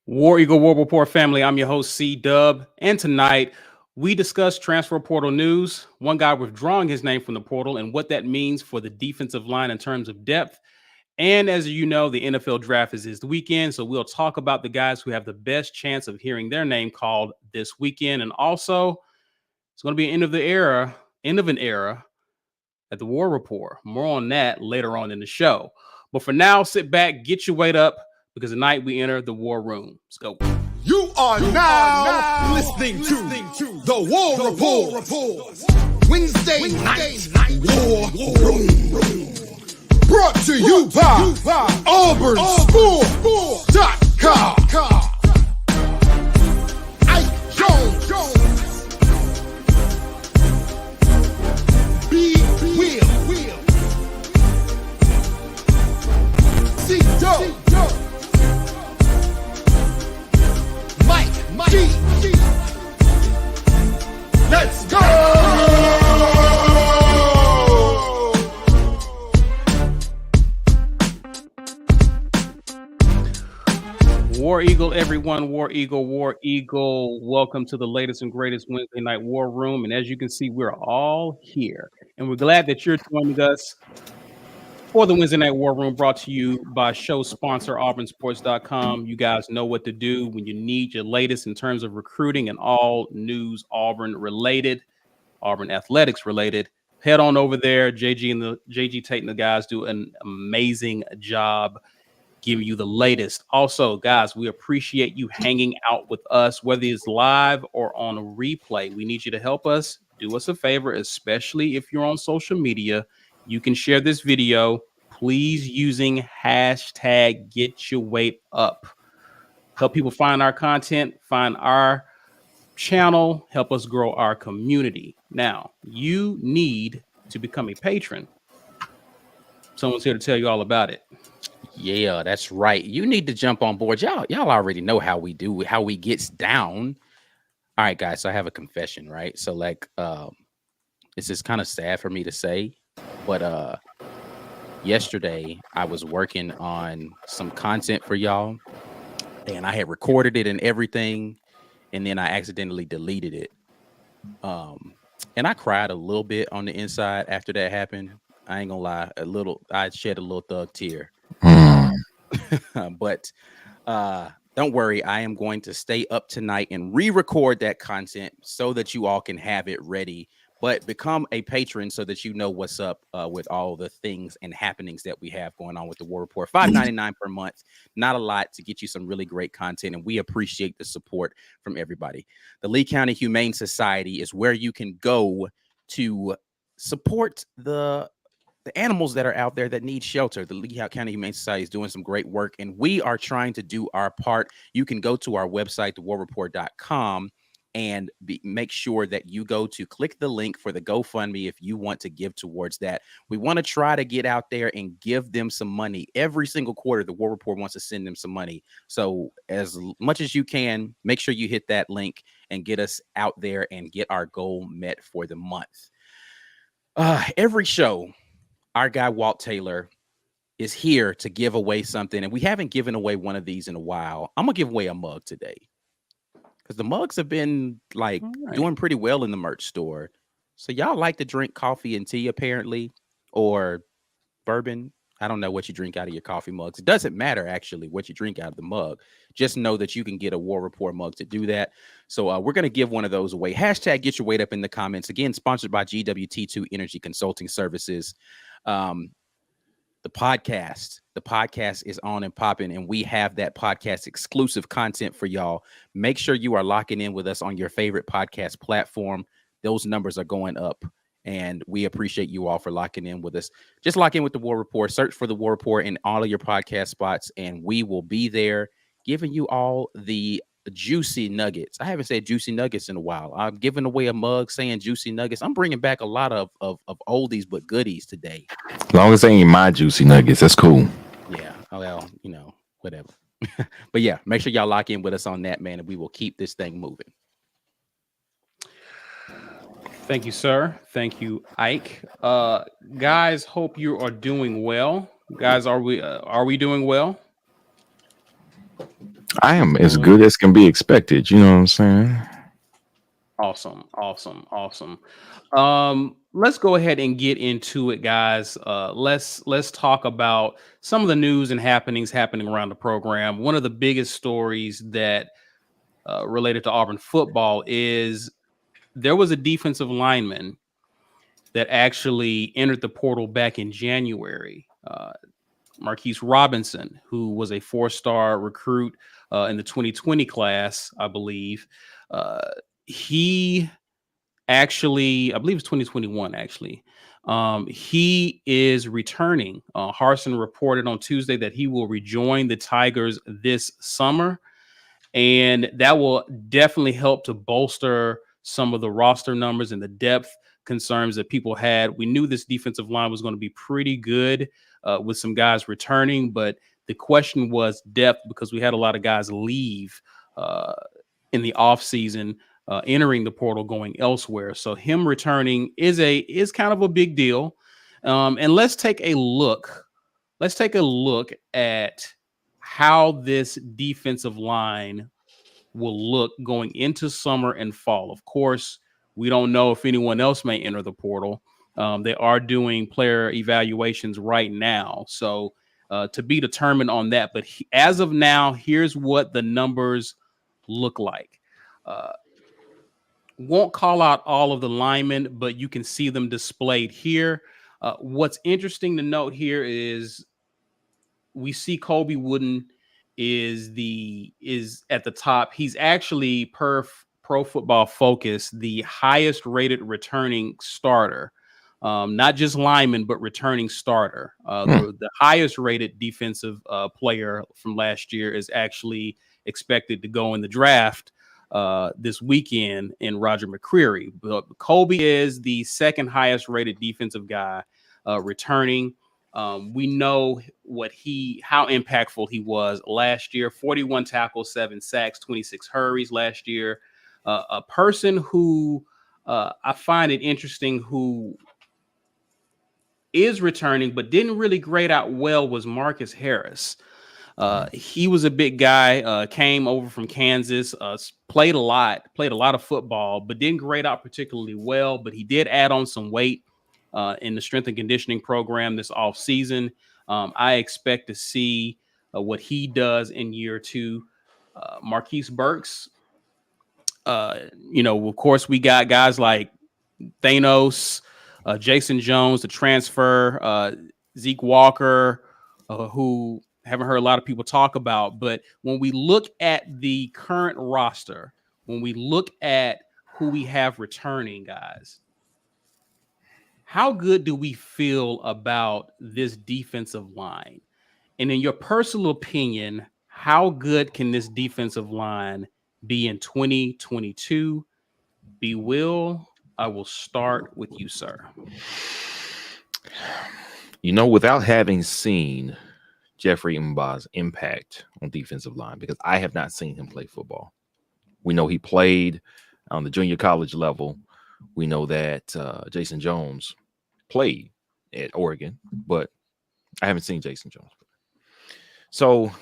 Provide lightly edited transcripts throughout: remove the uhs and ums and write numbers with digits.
War Eagle War Rapport family, I'm your host C Dub, and tonight we discuss transfer portal news, one guy withdrawing his name from the portal and what that means for the defensive line in terms of depth. And as you know, the NFL draft is this weekend, so we'll talk about the guys who have the best chance of hearing their name called this weekend. And also, it's going to be an end of an era at the War Rapport. More on that later on in the show. But for now, sit back, get your weight up, because tonight we enter the war room. Let's go. You are now listening to the War Rapport. Wednesday night War Room. Brought to you by AuburnSport.com. Ike Jones. B. Will. C. Doe. Mike G. Let's go! War Eagle, everyone. War Eagle. Welcome to the latest and greatest Wednesday night war room. And as you can see, we're all here. And we're glad that you're joining us for the Wednesday night war room, brought to you by show sponsor AuburnSports.com. You guys know what to do when you need your latest in terms of recruiting and all news Auburn related, Auburn athletics related. Head on over there. JG Tate and the guys do an amazing job giving you the latest. Also, guys, we appreciate you hanging out with us, whether it's live or on a replay. We need you to help us. Do us a favor, especially if you're on social media. You can share this video, please, using hashtag Get Your Weight Up. Help people find our content, find our channel, help us grow our community. Now, you need to become a patron. Someone's here to tell you all about it. Yeah, that's right. You need to jump on board. Y'all already know how we do, how we gets down. All right, guys. So I have a confession, right? So this is kind of sad for me to say, but yesterday I was working on some content for y'all, and I had recorded it and everything, and then I accidentally deleted it. And I cried a little bit on the inside after that happened. I ain't gonna lie, I shed a little thug tear. But don't worry, I am going to stay up tonight and re-record that content so that you all can have it ready. But become a patron so that you know what's up with all the things and happenings that we have going on with the War Report. $5.99 per month, not a lot, to get you some really great content, and we appreciate the support from everybody. The Lee County Humane Society is where you can go to support the animals that are out there that need shelter. The Lee County Humane Society is doing some great work, and we are trying to do our part. You can go to our website, thewarreport.com, and make sure that you go to click the link for the GoFundMe if you want to give towards that. We want to try to get out there and give them some money. Every single quarter, the War Report wants to send them some money. So as much as you can, make sure you hit that link and get us out there and get our goal met for the month. Every show, our guy Walt Taylor is here to give away something, and we haven't given away one of these in a while. I'm gonna give away a mug today because the mugs have been doing pretty well in the merch store. So y'all like to drink coffee and tea apparently, or bourbon. I don't know what you drink out of your coffee mugs. It doesn't matter actually what you drink out of the mug. Just know that you can get a War Report mug to do that. So we're going to give one of those away. Hashtag Get Your Weight Up in the comments. Again, sponsored by GWT2 Energy Consulting Services. The podcast is on and popping, and we have that podcast exclusive content for y'all. Make sure you are locking in with us on your favorite podcast platform. Those numbers are going up, and we appreciate you all for locking in with us. Just lock in with the War Report. Search for the War Report in all of your podcast spots, and we will be there giving you all the juicy nuggets. I haven't said juicy nuggets in a while. I'm giving away a mug saying juicy nuggets. I'm bringing back a lot of oldies but goodies today. As long as they ain't my juicy nuggets, that's cool. Yeah. Well, whatever. But yeah, make sure y'all lock in with us on that, man, and we will keep this thing moving. Thank you, sir. Thank you, Ike. Guys, hope you are doing well. Guys, are we doing well? I am as good as can be expected. You know what I'm saying? Awesome. Let's go ahead and get into it, guys. Let's talk about some of the news and happenings happening around the program. One of the biggest stories that related to Auburn football is there was a defensive lineman that actually entered the portal back in January. Marquise Robinson, who was a 4-star recruit in the 2020 class, I believe. He actually, I believe it's 2021, actually. He is returning. Harsin reported on Tuesday that he will rejoin the Tigers this summer, and that will definitely help to bolster some of the roster numbers and the depth concerns that people had. We knew this defensive line was going to be pretty good with some guys returning, but the question was depth because we had a lot of guys leave in the offseason, entering the portal, going elsewhere. So him returning is kind of a big deal. And let's take a look. Let's take a look at how this defensive line will look going into summer and fall. Of course, we don't know if anyone else may enter the portal. They are doing player evaluations right now. So to be determined on that. But as of now, here's what the numbers look like. Won't call out all of the linemen, but you can see them displayed here. What's interesting to note here is we see Kobe Wooden is at the top. He's actually Pro Football Focus the highest rated returning starter, not just lineman but returning starter. The highest rated defensive player from last year is actually expected to go in the draft this weekend in Roger McCreary. But Kobe is the second highest rated defensive guy returning. We know how impactful he was last year. 41 tackles, 7 sacks, 26 hurries last year. A person who I find it interesting who is returning but didn't really grade out well was Marcus Harris. He was a big guy, came over from Kansas, played a lot of football, but didn't grade out particularly well. But he did add on some weight in the strength and conditioning program this off season. I expect to see what he does in year 2. Marquise Burks, of course, we got guys like Thanos, Jason Jones, the transfer, Zeke Walker, who haven't heard a lot of people talk about. But when we look at the current roster, when we look at who we have returning, guys, how good do we feel about this defensive line? And in your personal opinion, how good can this defensive line be in 2022? B. Will, I will start with you, sir. Without having seen Jeffrey Mba's impact on defensive line, because I have not seen him play football. We know he played on the junior college level. We know that Jason Jones played at Oregon, but I haven't seen Jason Jones. So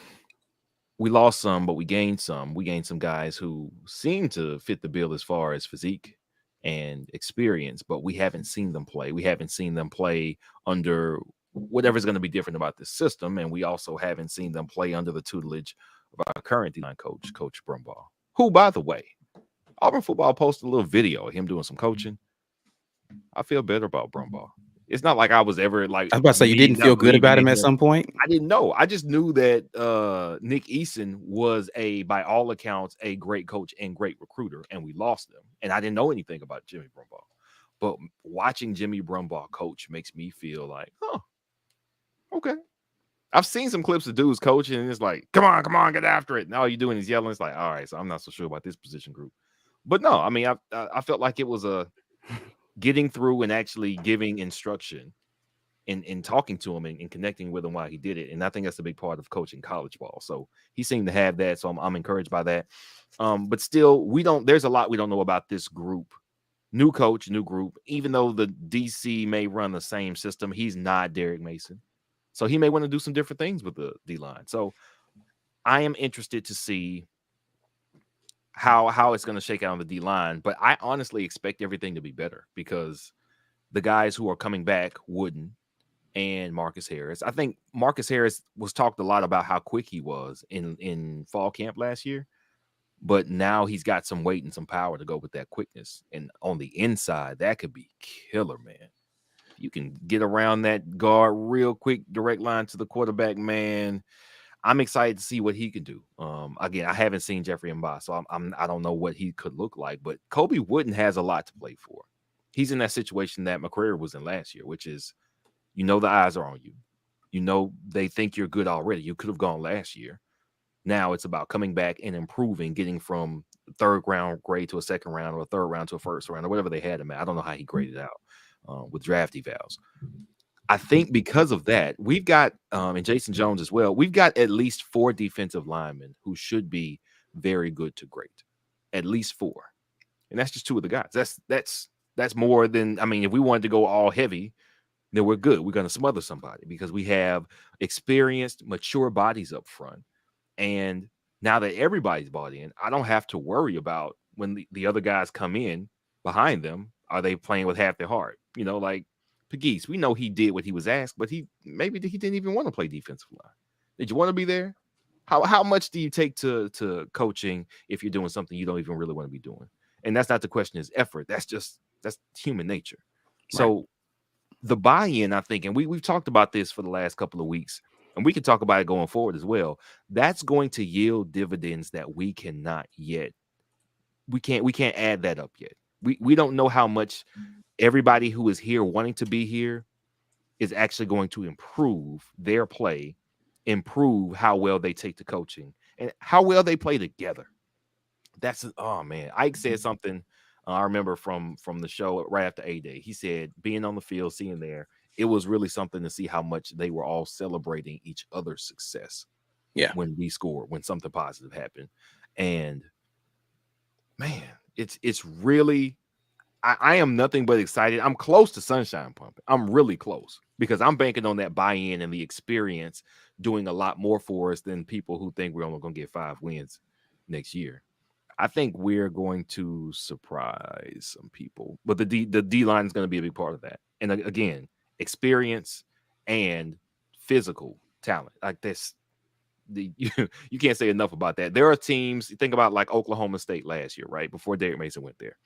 we lost some, but we gained some. We gained some guys who seem to fit the bill as far as physique and experience, but we haven't seen them play. We haven't seen them play under whatever's going to be different about this system, and we also haven't seen them play under the tutelage of our current D-line coach, Coach Brumbaugh, who, by the way, Auburn football posted a little video of him doing some coaching. I feel better about Brumbaugh. It's not like I was ever like. I was about to say you didn't feel good about him at some point. I didn't know. I just knew that Nick Eason was by all accounts, a great coach and great recruiter, and we lost him. And I didn't know anything about Jimmy Brumbaugh. But watching Jimmy Brumbaugh coach makes me feel like, okay. I've seen some clips of dudes coaching, and it's like, come on, get after it. And all you're doing is yelling. It's like, all right, so I'm not so sure about this position group. But no, I mean, I felt like it was a getting through and actually giving instruction and talking to him and connecting with him while he did it. And I think that's a big part of coaching college ball. So he seemed to have that. So I'm encouraged by that. But still, there's a lot we don't know about this group. New coach, new group. Even though the DC may run the same system, he's not Derek Mason. So he may want to do some different things with the D-line. So I am interested to see how it's going to shake out on the D line, but I honestly expect everything to be better because the guys who are coming back, Wooden and Marcus Harris. I think Marcus Harris was talked a lot about how quick he was in fall camp last year, but now he's got some weight and some power to go with that quickness. And on the inside, that could be killer, man. You can get around that guard real quick, direct line to the quarterback, man. I'm excited to see what he can do. Again, I haven't seen Jeffrey Mba, so I don't know what he could look like. But Kobe Wooden has a lot to play for. He's in that situation that McCreary was in last year, which is, the eyes are on you. They think you're good already. You could have gone last year. Now it's about coming back and improving, getting from third round grade to a second round or a third round to a first round or whatever they had him at. I don't know how he graded out with draft evals. I think because of that, we've got, and Jason Jones as well, we've got at least 4 defensive linemen who should be very good to great. At least 4. And that's just 2 of the guys. That's more than, if we wanted to go all heavy, then we're good. We're going to smother somebody because we have experienced, mature bodies up front. And now that everybody's bought in, I don't have to worry about when the other guys come in behind them, are they playing with half their heart? Like Pegues, we know he did what he was asked, but he didn't even want to play defensive line. Did you want to be there? How much do you take to coaching if you're doing something you don't even really want to be doing? And that's not the question, is effort. That's human nature. Right. So the buy-in, I think, and we've talked about this for the last couple of weeks, and we can talk about it going forward as well. That's going to yield dividends that we cannot yet. We can't add that up yet. We don't know how much everybody who is here wanting to be here is actually going to improve their play, improve how well they take to coaching, and how well they play together. Oh man, Ike said something I remember from the show right after A-Day. He said, being on the field, seeing there, it was really something to see how much they were all celebrating each other's success. Yeah, when we scored, when something positive happened. And man, it's really, I am nothing but excited. I'm close to sunshine pumping. I'm really close because I'm banking on that buy-in and the experience doing a lot more for us than people who think we're only going to get 5 wins next year. I think we're going to surprise some people, but the D line is going to be a big part of that. And again, experience and physical talent like this. You can't say enough about that. There are teams, think about like Oklahoma State last year, right? Before Derek Mason went there.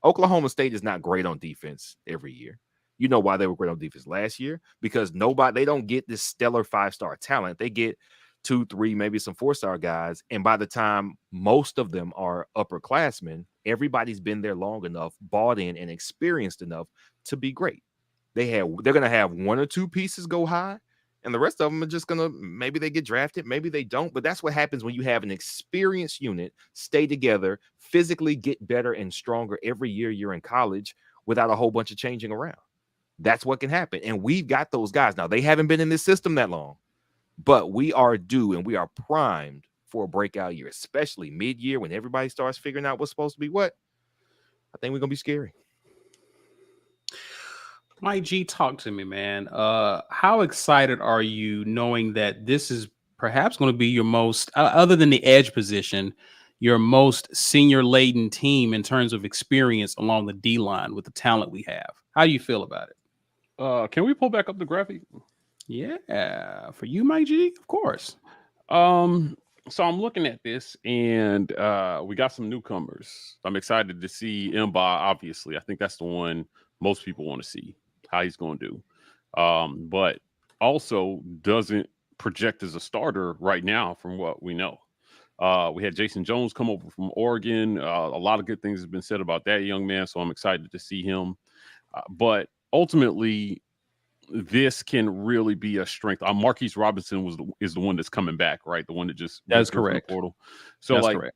Oklahoma State is not great on defense every year. You know why they were great on defense last year? Because they don't get this stellar 5-star talent. They get 2, 3, maybe some 4-star guys. And by the time most of them are upperclassmen, everybody's been there long enough, bought in, and experienced enough to be great. They're going to have 1 or 2 pieces go high, and the rest of them are just going to, maybe they get drafted, maybe they don't. But that's what happens when you have an experienced unit, stay together, physically get better and stronger every year you're in college without a whole bunch of changing around. That's what can happen. And we've got those guys. Now, they haven't been in this system that long, but we are due and we are primed for a breakout year, especially mid-year when everybody starts figuring out what's supposed to be what. I think we're going to be scary. Mike G, talk to me, man. How excited are you knowing that this is perhaps going to be your most, other than the edge position, your most senior-laden team in terms of experience along the D-line with the talent we have? How do you feel about it? Can we pull back up the graphic? Yeah, for you, Mike G, of course. So I'm looking at this, and we got some newcomers. I'm excited to see Mba, obviously. I think that's the one most people want to see, how he's going to do. But also doesn't project as a starter right now from what we know. We had Jason Jones come over from Oregon. A lot of good things have been said about that young man, so I'm excited to see him. But ultimately, this can really be a strength. Marquise Robinson is the one that's coming back, right? The one that just that's correct. Portal. So that's correct.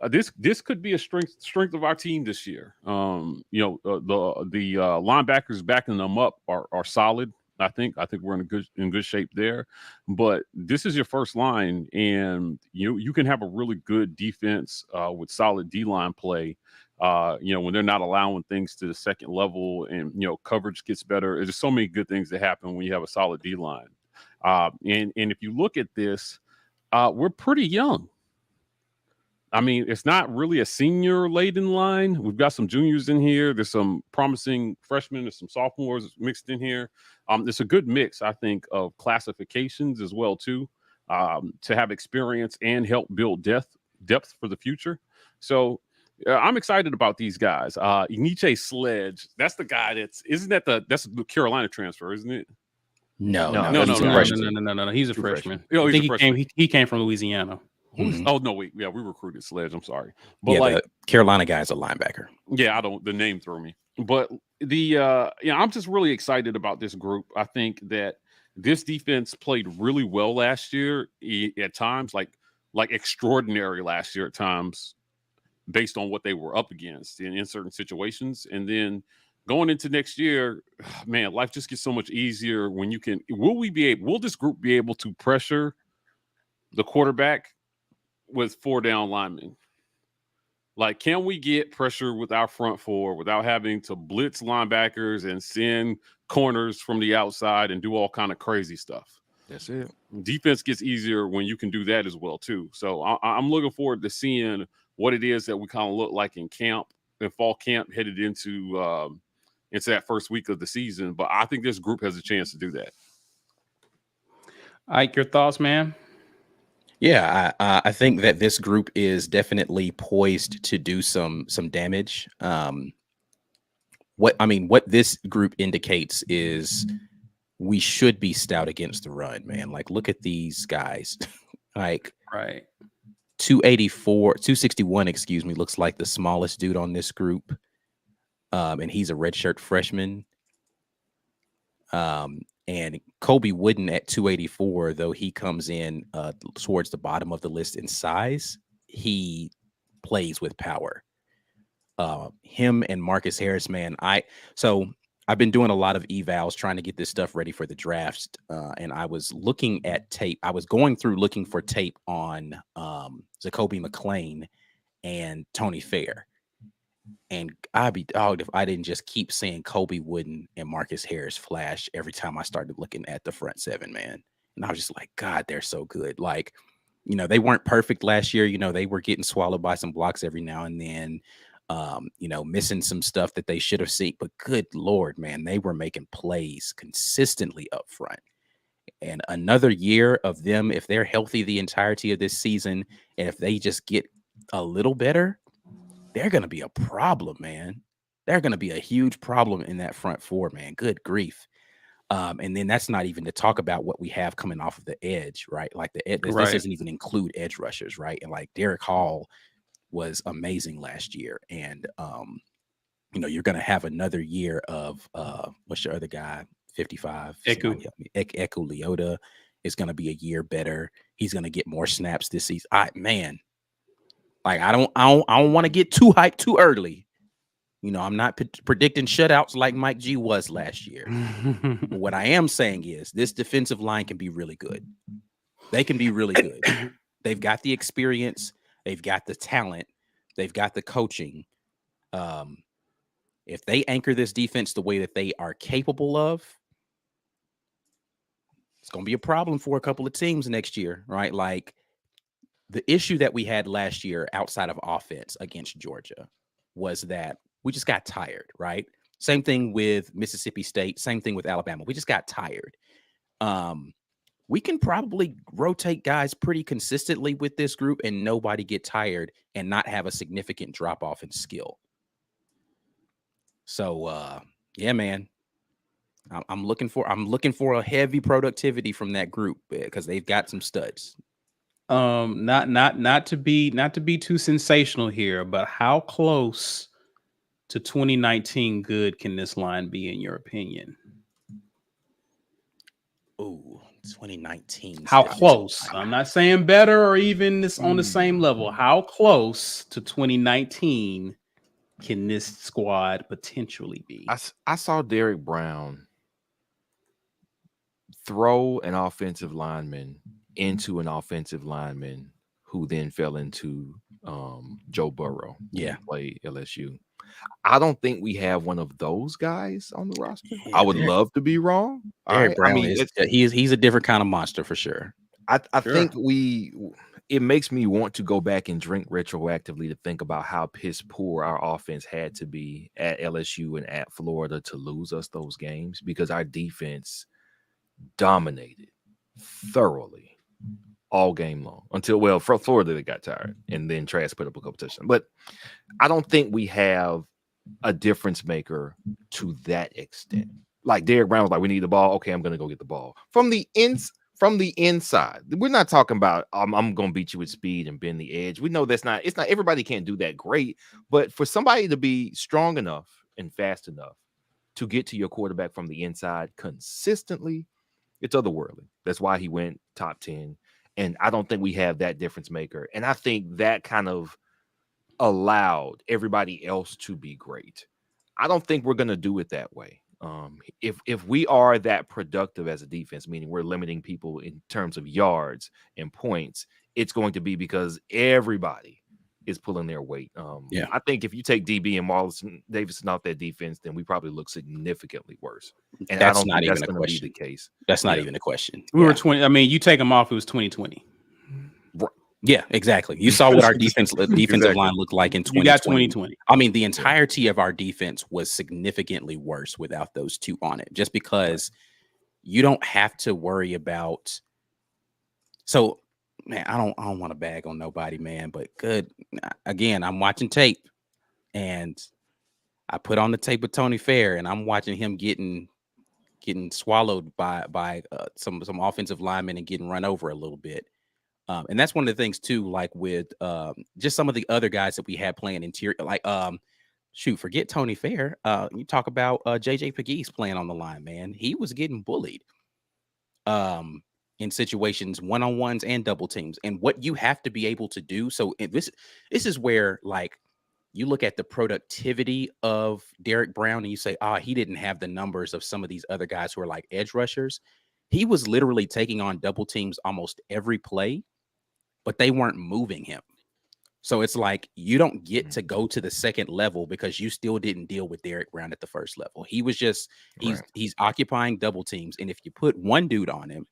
This could be a strength of our team this year. The linebackers backing them up are solid. I think we're in good shape there. But this is your first line, and you can have a really good defense with solid D-line play. When they're not allowing things to the second level, and coverage gets better. There's so many good things that happen when you have a solid D-line. And if you look at this, we're pretty young. I mean, it's not really a senior laden line. We've got some juniors in here. There's some promising freshmen. There's some sophomores mixed in here. It's a good mix, I think, of classifications as well too, to have experience and help build depth for the future. So I'm excited about these guys. Iniche Sledge, that's the guy that's the Carolina transfer, isn't it? No. he's a freshman. No. He's a freshman. Oh, I he's think a freshman. he came from Louisiana. Mhm. Oh no, wait, yeah, we recruited Sledge. I'm sorry, but Yeah, like the Carolina guy's a linebacker. yeah, the name threw me. But I'm just really excited about this group. I think that this defense played really well last year at times, like extraordinary last year at times, based on what they were up against in certain situations. And then going into next year, man, life just gets so much easier when you can. Will this group be able to pressure the quarterback with 4 down linemen? Like, can we get pressure with our front four without having to blitz linebackers and send corners from the outside and do all kind of crazy stuff? That's it. Defense gets easier when you can do that as well too. So I'm looking forward to seeing what it is that we kind of look like in fall camp, headed into that first week of the season. But I think this group has a chance to do that. Ike, your thoughts, man? Yeah, I think that this group is definitely poised to do some damage. What this group indicates is we should be stout against the run, man. Like, look at these guys. Like, Right. 261, excuse me, looks like the smallest dude on this group. And he's a redshirt freshman. And Kobe Wooden at 284, though he comes in towards the bottom of the list in size, he plays with power. Him and Marcus Harris, man. I've been doing a lot of evals trying to get this stuff ready for the drafts. And I was looking at tape. I was going through looking for tape on Jacoby McClain and Tony Fair. And I'd be dogged if I didn't just keep seeing Kobe Wooden and Marcus Harris flash every time I started looking at the front seven, man. And I was just like, God, they're so good. Like, they weren't perfect last year. They were getting swallowed by some blocks every now and then, missing some stuff that they should have seen. But good Lord, man, they were making plays consistently up front. And another year of them, if they're healthy the entirety of this season, and if they just get a little better, they're going to be a problem, man. They're going to be a huge problem in that front four, man. Good grief. And then that's not even to talk about what we have coming off of the edge, right? Like this doesn't even include edge rushers, right? And like Derek Hall was amazing last year. And, you're going to have another year of, what's your other guy? 55. Eku Leota is going to be a year better. He's going to get more snaps this season. Like, I don't want to get too hyped too early. I'm not predicting shutouts like Mike G was last year. But what I am saying is this defensive line can be really good. They can be really good. They've got the experience. They've got the talent. They've got the coaching. If they anchor this defense the way that they are capable of, it's going to be a problem for a couple of teams next year, right? Like, the issue that we had last year outside of offense against Georgia was that we just got tired, right? Same thing with Mississippi State, same thing with Alabama. We just got tired. We can probably rotate guys pretty consistently with this group and nobody get tired and not have a significant drop off in skill. So, yeah, man, I'm looking for a heavy productivity from that group because they've got some studs. Not to be too sensational here, but how close to 2019 good can this line be in your opinion? Ooh, 2019. How close? I'm not saying better or even this on the same level. How close to 2019 can this squad potentially be? I saw Derek Brown throw an offensive lineman into an offensive lineman who then fell into Joe Burrow. Yeah, play LSU. I don't think we have one of those guys on the roster. I would love to be wrong. Derek Brown he's a different kind of monster for sure. I Sure. think it makes me want to go back and drink retroactively to think about how piss poor our offense had to be at LSU and at Florida to lose us those games, because our defense dominated thoroughly all game long until, well, for Florida, they got tired and then Trask put up a couple touchdowns. But I don't think we have a difference maker to that extent. Like Derek Brown was like, we need the ball. Okay, I'm going to go get the ball from the inside. We're not talking about I'm going to beat you with speed and bend the edge. We know it's not everybody can't do that great, but for somebody to be strong enough and fast enough to get to your quarterback from the inside consistently, it's otherworldly. That's why he went top 10. And I don't think we have that difference maker. And I think that kind of allowed everybody else to be great. I don't think we're going to do it that way. If we are that productive as a defense, meaning we're limiting people in terms of yards and points, it's going to be because everybody is pulling their weight. Yeah. I think if you take DB and Marlon Davidson off that defense, then we probably look significantly worse. And That's I don't not think even that's a going to be question. the case. That's not Yeah. even a question. We were 20. I mean, you take them off, it was 2020. Yeah, exactly. You saw what our defensive Exactly. line looked like in You 2020. got 2020. I mean, the entirety of our defense was significantly worse without those two on it, just because you don't have to worry about. So, man, I don't want to bag on nobody, man, but good. Again, I'm watching tape, and I put on the tape with Tony Fair, and I'm watching him getting swallowed by some offensive linemen and getting run over a little bit. And that's one of the things too, like with just some of the other guys that we had playing interior, like forget Tony Fair. You talk about JJ Pegues playing on the line, man. He was getting bullied in situations, one-on-ones and double teams. And what you have to be able to do. So this is where, like, you look at the productivity of Derek Brown and you say, he didn't have the numbers of some of these other guys who are like edge rushers. He was literally taking on double teams almost every play, but they weren't moving him. So it's like you don't get to go to the second level because you still didn't deal with Derek Brown at the first level. He was just he's occupying double teams, and if you put one dude on him,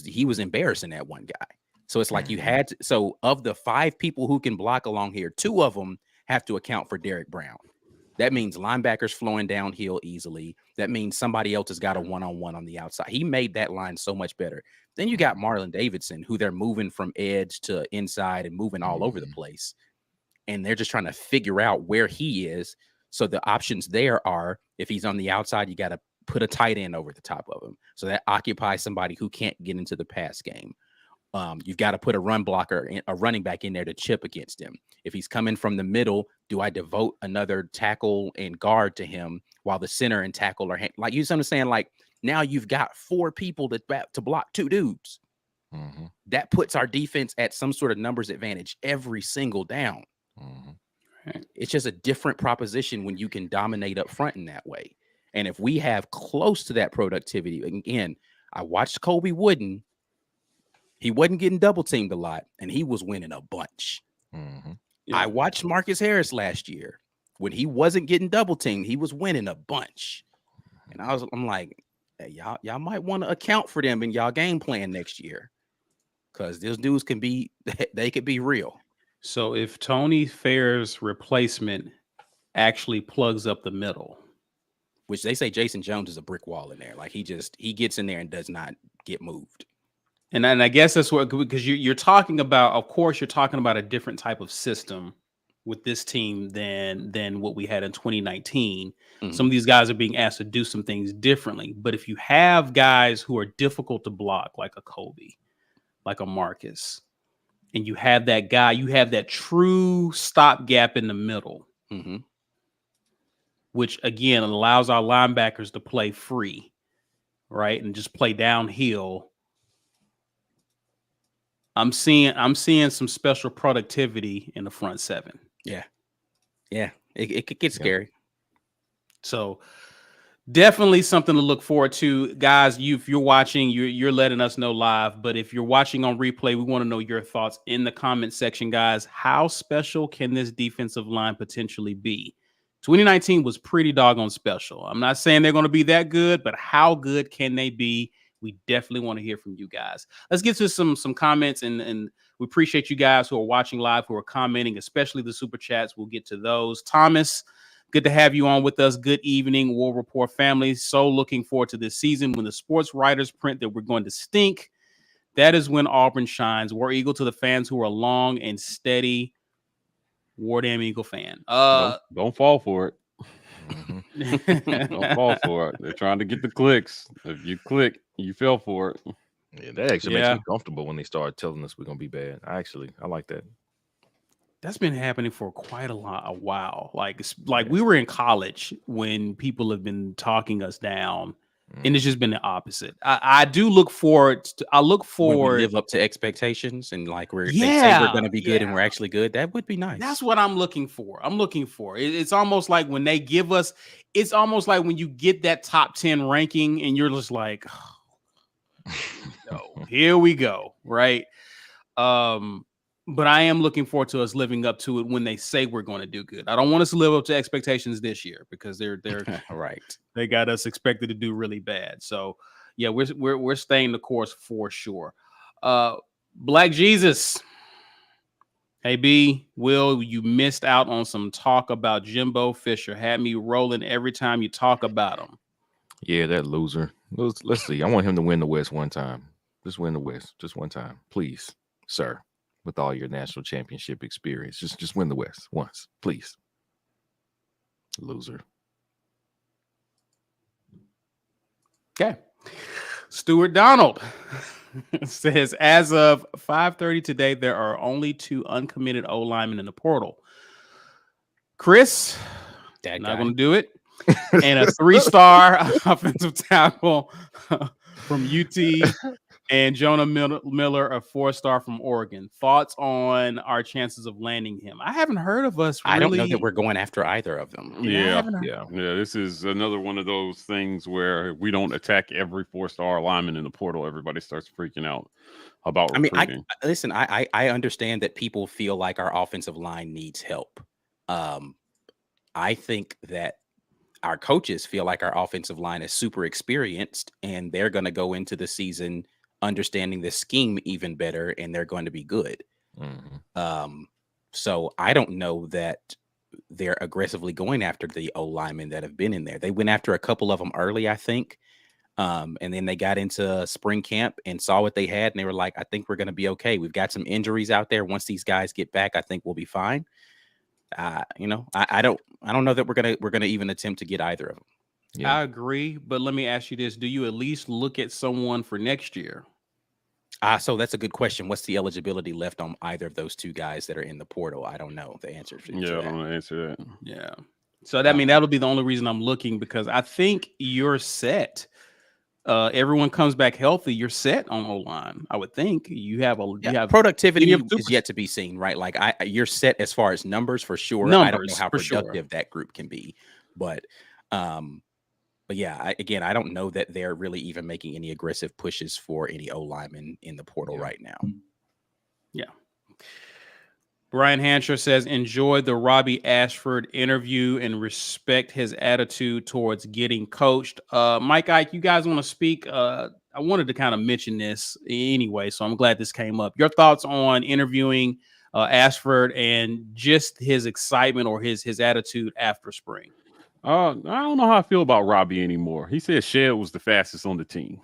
he was embarrassing that one guy. So it's like you had to, so of the 5 people who can block along here, 2 of them have to account for Derek Brown. That means linebackers flowing downhill easily. That means somebody else has got a one-on-one on the outside. He made that line so much better. Then you got Marlon Davidson, who they're moving from edge to inside and moving all over the place. And they're just trying to figure out where he is. So the options there are, if he's on the outside, you got to put a tight end over the top of him. So that occupies somebody who can't get into the pass game. You've got to put a running back in there to chip against him. If he's coming from the middle, do I devote another tackle and guard to him while the center and tackle are like, you understand? Like, now you've got 4 people to block 2 dudes. Mm-hmm. That puts our defense at some sort of numbers advantage every single down. Mm-hmm. It's just a different proposition when you can dominate up front in that way. And if we have close to that productivity, again, I watched Kobe Wooden. He wasn't getting double teamed a lot, and he was winning a bunch. Mm-hmm. Yeah. I watched Marcus Harris last year. When he wasn't getting double teamed, he was winning a bunch. And I'm like, hey, y'all might want to account for them in y'all game plan next year, because those dudes could be real. So if Tony Fair's replacement actually plugs up the middle, which they say Jason Jones is a brick wall in there. Like he gets in there and does not get moved. and I guess that's what, because you're talking about, of course, you're talking about a different type of system with this team than what we had in 2019. Mm-hmm. Some of these guys are being asked to do some things differently. But if you have guys who are difficult to block, like a Kobe, like a Marcus, and you have that guy, you have that true stopgap in the middle, mm-hmm. which again allows our linebackers to play free, right, and just play downhill. I'm seeing some special productivity in the front 7. Yeah, it could get scary. So definitely something to look forward to, guys. If you're watching, you're letting us know live, but if you're watching on replay, we want to know your thoughts in the comment section, guys. How special can this defensive line potentially be? 2019 was pretty doggone special. I'm not saying they're going to be that good, but how good can they be We definitely want to hear from you guys. Let's get to some comments, and we appreciate you guys who are watching live, who are commenting, especially the super chats. We'll get to those. Thomas, good to have you on with us. Good evening, War Rapport family. So looking forward to this season when the sports writers print that we're going to stink. That is when Auburn shines. War Eagle to the fans who are long and steady. War Damn Eagle fan. Don't fall for it. Mhm. Don't fall for it. They're trying to get the clicks. If you click, you fell for it. Yeah, that actually makes me comfortable when they start telling us we're gonna be bad. I like that. That's been happening for quite a while. Like we were in college when people have been talking us down, and it's just been the opposite. I do look forward. When we live up to expectations, and like they say we're going to be good, and we're actually good. That would be nice. That's what I'm looking for. It's almost like when they give us. It's almost like when you get that top 10 ranking, and you're just like, oh, no, here we go, right? But I am looking forward to us living up to it when they say we're going to do good. I don't want us to live up to expectations this year because they're right. They got us expected to do really bad. So yeah, we're staying the course for sure. Black Jesus. Hey B, Will, you missed out on some talk about Jimbo Fisher. Had me rolling every time you talk about him. Yeah, that loser. Let's see. I want him to win the West one time. Just win the West, just one time, please, sir. With all your national championship experience, just win the West once, please. Loser. Okay. Stuart Donald says, as of 5:30 today, there are only 2 uncommitted O linemen in the portal. Chris, not going to do it. And a 3-star offensive tackle from UT. And Jonah Miller, a 4-star from Oregon. Thoughts on our chances of landing him? I haven't heard of us. Really... I don't know that we're going after either of them. Yeah. This is another one of those things where if we don't attack every 4-star lineman in the portal, everybody starts freaking out about recruiting. I understand that people feel like our offensive line needs help. I think that our coaches feel like our offensive line is super experienced, and they're going to go into the season understanding the scheme even better, and they're going to be good. So I don't know that they're aggressively going after the O linemen that have been in there. They went after a couple of them early, I think. And then they got into spring camp and saw what they had, and they were like, I think we're going to be okay. We've got some injuries out there. Once these guys get back, I think we'll be fine. I don't know that we're gonna even attempt to get either of them. Yeah. I agree, but let me ask you this: do you at least look at someone for next year? So that's a good question. What's the eligibility left on either of those 2 guys that are in the portal? I don't know the answer. I don't answer that. Yeah. So that'll be the only reason I'm looking, because I think you're set. Everyone comes back healthy. You're set on O-line. I would think you have productivity is yet to be seen, right? Like you're set as far as numbers for sure. I don't know how productive that group can be, but yeah, I don't know that they're really even making any aggressive pushes for any O linemen in the portal right now. Yeah. Brian Hansher says, enjoy the Robbie Ashford interview and respect his attitude towards getting coached. Mike Ike, you guys want to speak? I wanted to kind of mention this anyway, so I'm glad this came up. Your thoughts on interviewing Ashford and just his excitement or his attitude after spring? I don't know how I feel about Robbie anymore. He said Shed was the fastest on the team.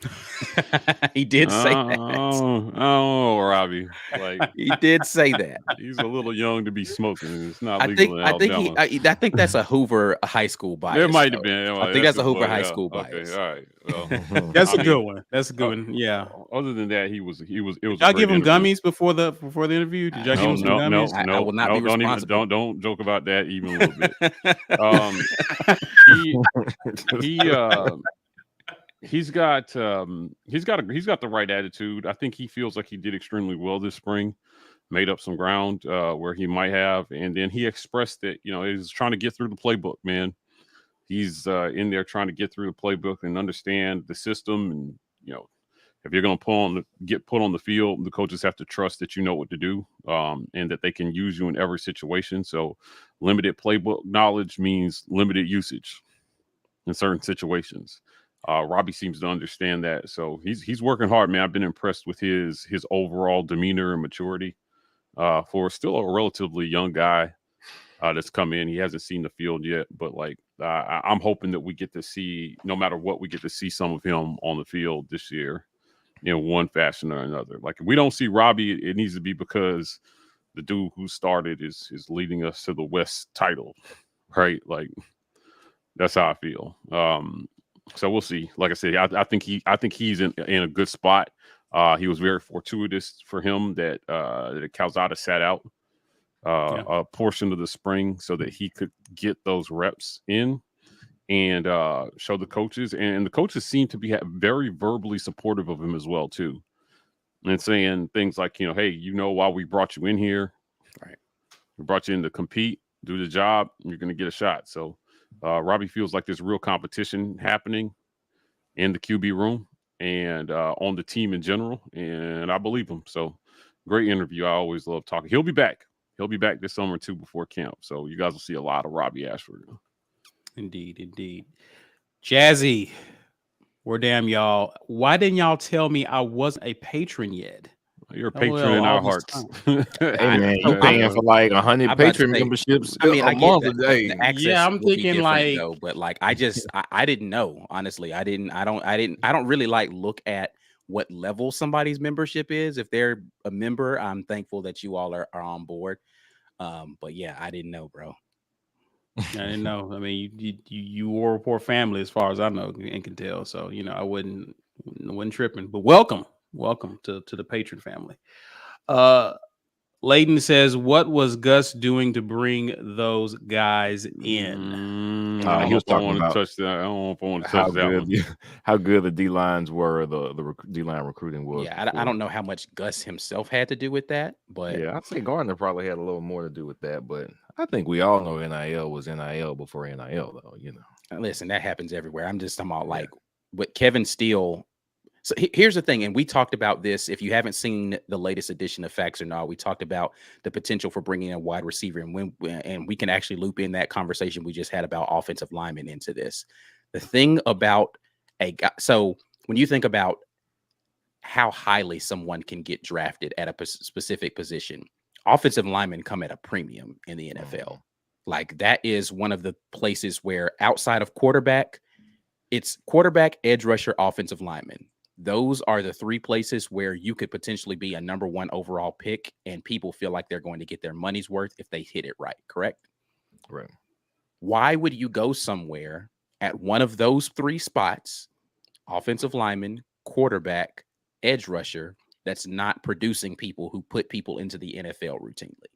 He did say that. Oh, Robbie. Like he did say that. He's a little young to be smoking. It's not legal in Alabama. I think that's a Hoover high school bias. It might have been. I think that's a Hoover high school bias. Okay, all right. Well, that's a good one. That's a good one. Yeah. Other than that, it was. Did y'all give him gummies before the interview? Did y'all give him some gummies? No. I will not be responsible. Don't joke about that even a little bit. He's got the right attitude. I think he feels like he did extremely well this spring, made up some ground where he might have, and then he expressed that he's trying to get through the playbook, man. He's in there trying to get through the playbook and understand the system, and if you're going to get put on the field, the coaches have to trust that you know what to do, and that they can use you in every situation. So limited playbook knowledge means limited usage in certain situations. Robbie seems to understand that, so he's working hard, man. I've been impressed with his overall demeanor and maturity for still a relatively young guy that's come in. He hasn't seen the field yet, but like I'm hoping that we get to see, no matter what, we get to see some of him on the field this year in one fashion or another. Like if we don't see Robbie, it needs to be because the dude who started is leading us to the West title, right? Like that's how I feel. So we'll see. Like I said, I think he's in a good spot. He was very fortuitous for him that Calzada sat out a portion of the spring so that he could get those reps in and show the coaches. And the coaches seem to be very verbally supportive of him as well too, and saying things like, hey, why we brought you in here, right? We brought you in to compete, do the job, and you're going to get a shot. So Robbie feels like there's real competition happening in the QB room and on the team in general, and I believe him. So great interview. I always love talking. He'll be back. He'll be back this summer too before camp. So you guys will see a lot of Robbie Ashford. Indeed. Jazzy, we're damn y'all. Why didn't y'all tell me I wasn't a patron yet? You're a patron in our hearts. Hey man, you paying for like 100 patron memberships I mean, a month a day. The access I'm thinking like, though, but like I didn't know, honestly. I don't really like look at what level somebody's membership is. If they're a member, I'm thankful that you all are on board. But yeah, I didn't know, bro. I didn't know. I mean, you War Rapport family, as far as I know and can tell. So I wasn't tripping. But welcome to the patron family. Layden says, "What was Gus doing to bring those guys in?" He was talking about touch that. I don't want to touch that one. How good the D lines were, the D line recruiting was. Yeah, I don't know how much Gus himself had to do with that, but yeah, I'd say Gardner probably had a little more to do with that. But I think we all know NIL was NIL before NIL, though. Listen, that happens everywhere. I'm just talking about like what Kevin Steele. So here's the thing, and we talked about this. If you haven't seen the latest edition of Facts or Not, we talked about the potential for bringing in a wide receiver, and we can actually loop in that conversation we just had about offensive linemen into this. The thing about a guy, so when you think about how highly someone can get drafted at a specific position, offensive linemen come at a premium in the NFL. Like that is one of the places where outside of quarterback, it's quarterback, edge rusher, offensive lineman. Those are the three places where you could potentially be a number one overall pick and people feel like they're going to get their money's worth if they hit it right. Correct? Right. Why would you go somewhere at one of those three spots, offensive lineman, quarterback, edge rusher, that's not producing people who put people into the NFL routinely?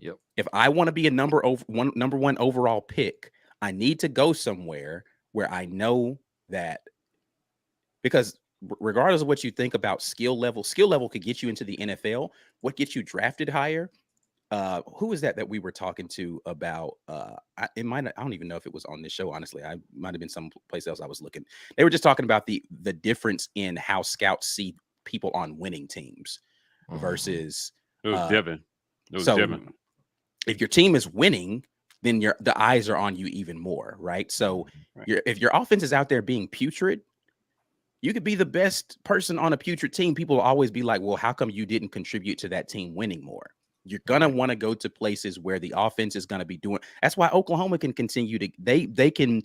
Yep. If I want to be a number one overall pick, I need to go somewhere where I know that, because regardless of what you think about skill level could get you into the NFL. What gets you drafted higher? Who was that we were talking to about? I don't even know if it was on this show. Honestly, I might have been someplace else I was looking. They were just talking about the difference in how scouts see people on winning teams versus. It was Devin. Devin. If your team is winning, then the eyes are on you even more, right? So if your offense is out there being putrid, you could be the best person on a putrid team. People will always be like, well, how come you didn't contribute to that team winning more? You're going to want to go to places where the offense is going to be doing. That's why Oklahoma can continue to, they can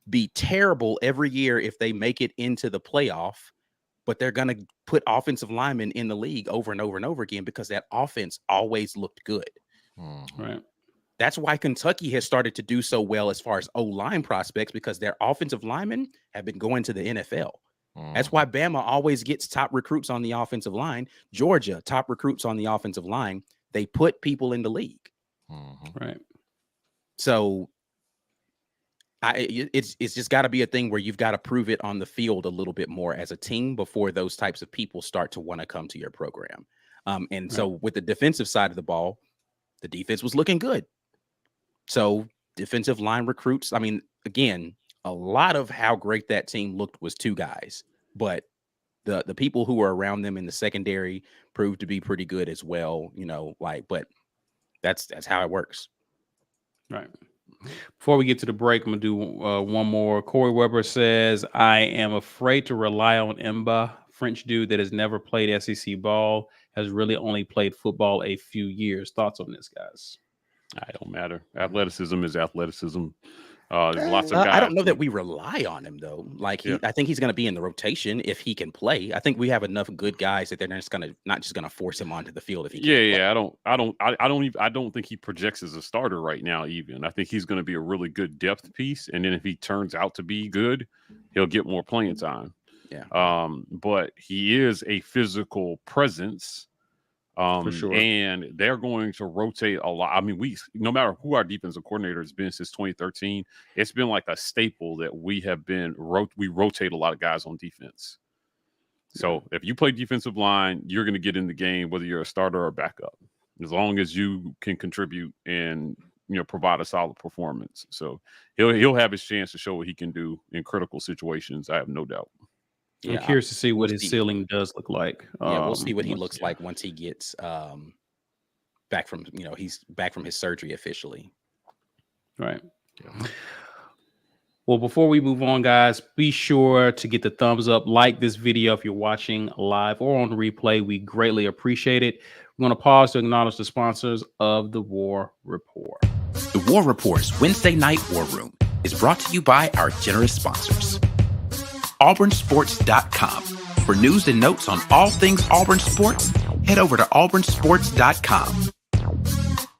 be terrible every year if they make it into the playoff, but they're going to put offensive linemen in the league over and over and over again because that offense always looked good. Right. That's why Kentucky has started to do so well as far as O-line prospects, because their offensive linemen have been going to the NFL. That's why Bama always gets top recruits on the offensive line. Georgia, top recruits on the offensive line. They put people in the league. Right. So it's just got to be a thing where you've got to prove it on the field a little bit more as a team before those types of people start to want to come to your program. So with the defensive side of the ball, the defense was looking good. So defensive line recruits, I mean, again, a lot of how great that team looked was two guys, but the people who were around them in the secondary proved to be pretty good as well, but that's how it works. Right. Before we get to the break, I'm gonna do one more. Corey Weber says, "I am afraid to rely on Mba, French dude that has never played SEC ball, has really only played football a few years." Thoughts on this, guys? It don't matter. Athleticism is athleticism. There's lots of guys. I don't know that we rely on him though. Like I think he's going to be in the rotation if he can play. I think we have enough good guys that they're not just going to force him onto the field if he can't play. I don't think he projects as a starter right now. Even I think he's going to be a really good depth piece, and then if he turns out to be good, he'll get more playing time. Yeah. But he is a physical presence. For sure. And they're going to rotate a lot. I mean, no matter who our defensive coordinator has been since 2013, it's been like a staple that we rotate a lot of guys on defense. So if you play defensive line, you're going to get in the game whether you're a starter or backup, as long as you can contribute and provide a solid performance. So he'll have his chance to show what he can do in critical situations. I have no doubt. I'm curious to see what his ceiling does look like. We'll see what he looks like once he gets back from he's back from his surgery officially. Right. Yeah. Well, before we move on, guys, be sure to get the thumbs up, like this video if you're watching live or on replay. We greatly appreciate it. We're going to pause to acknowledge the sponsors of the War Rapport. The War Rapport's Wednesday Night War Room is brought to you by our generous sponsors. AuburnSports.com. For news and notes on all things Auburn sports, head over to AuburnSports.com.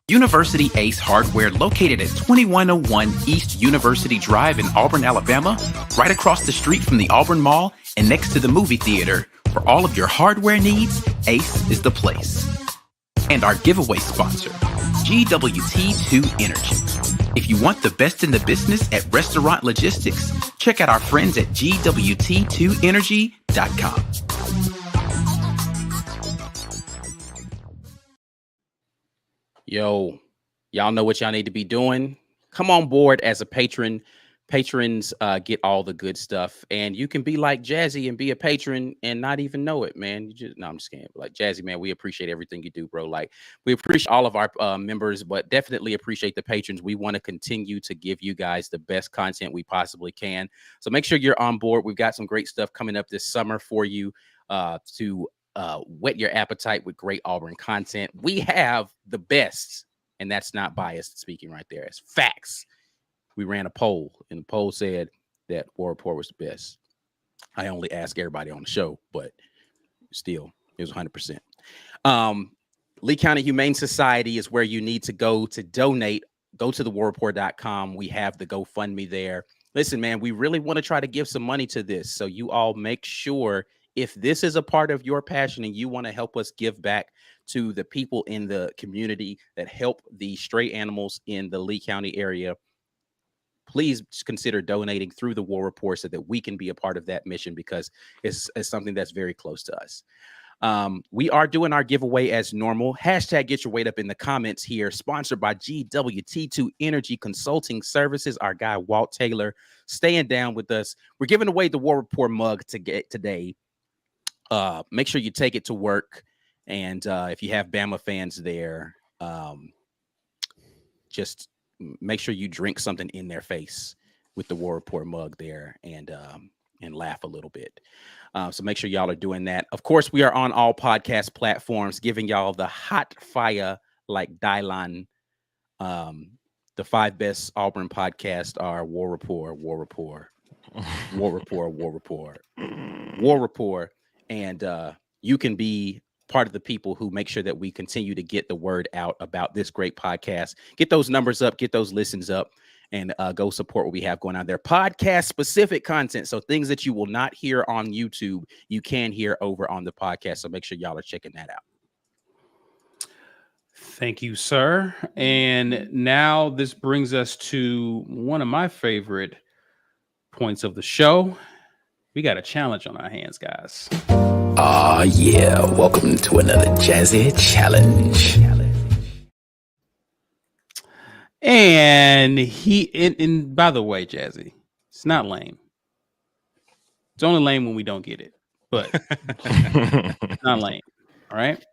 University Ace Hardware, located at 2101 East University Drive in Auburn, Alabama, right across the street from the Auburn Mall and next to the movie theater. For all of your hardware needs, Ace is the place. And our giveaway sponsor, GWT2 Energy. If you want the best in the business at restaurant logistics, check out our friends at GWT2Energy.com. Yo, y'all know what y'all need to be doing. Come on board as a patron. Patrons get all the good stuff, and you can be like Jazzy and be a patron and not even know it, man. I'm just kidding. Like Jazzy, man, we appreciate everything you do, bro. Like we appreciate all of our members, but definitely appreciate the patrons. We want to continue to give you guys the best content we possibly can. So make sure you're on board. We've got some great stuff coming up this summer for you to whet your appetite with great Auburn content. We have the best, and that's not biased speaking right there. It's facts. We ran a poll, and the poll said that War Rapport was the best. I only ask everybody on the show, but still, it was 100%. Lee County Humane Society is where you need to go to donate. Go to thewarreport.com. We have the GoFundMe there. Listen, man, we really want to try to give some money to this. So you all make sure, if this is a part of your passion and you want to help us give back to the people in the community that help the stray animals in the Lee County area, please consider donating through the War Rapport so that we can be a part of that mission, because it's something that's very close to us. We are doing our giveaway as normal. Hashtag get your weight up in the comments here. Sponsored by GWT2 Energy Consulting Services. Our guy, Walt Taylor, staying down with us. We're giving away the War Rapport mug today. Make sure you take it to work. And if you have Bama fans there, just make sure you drink something in their face with the War Rapport mug there and laugh a little bit. So make sure y'all are doing that. Of course, we are on all podcast platforms, giving y'all the hot fire like Dylan. The 5 best Auburn podcasts are War Rapport, War Rapport, War Rapport, War Rapport, War Rapport. And you can be part of the people who make sure that we continue to get the word out about this great podcast. Get those numbers up, get those listens up, and go support what we have going on there. Podcast specific content. So things that you will not hear on YouTube, you can hear over on the podcast. So make sure y'all are checking that out. Thank you, sir. And now this brings us to one of my favorite points of the show. We got a challenge on our hands, guys. Yeah. Welcome to another Jazzy Challenge. And by the way, Jazzy, it's not lame. It's only lame when we don't get it, but it's not lame. All right.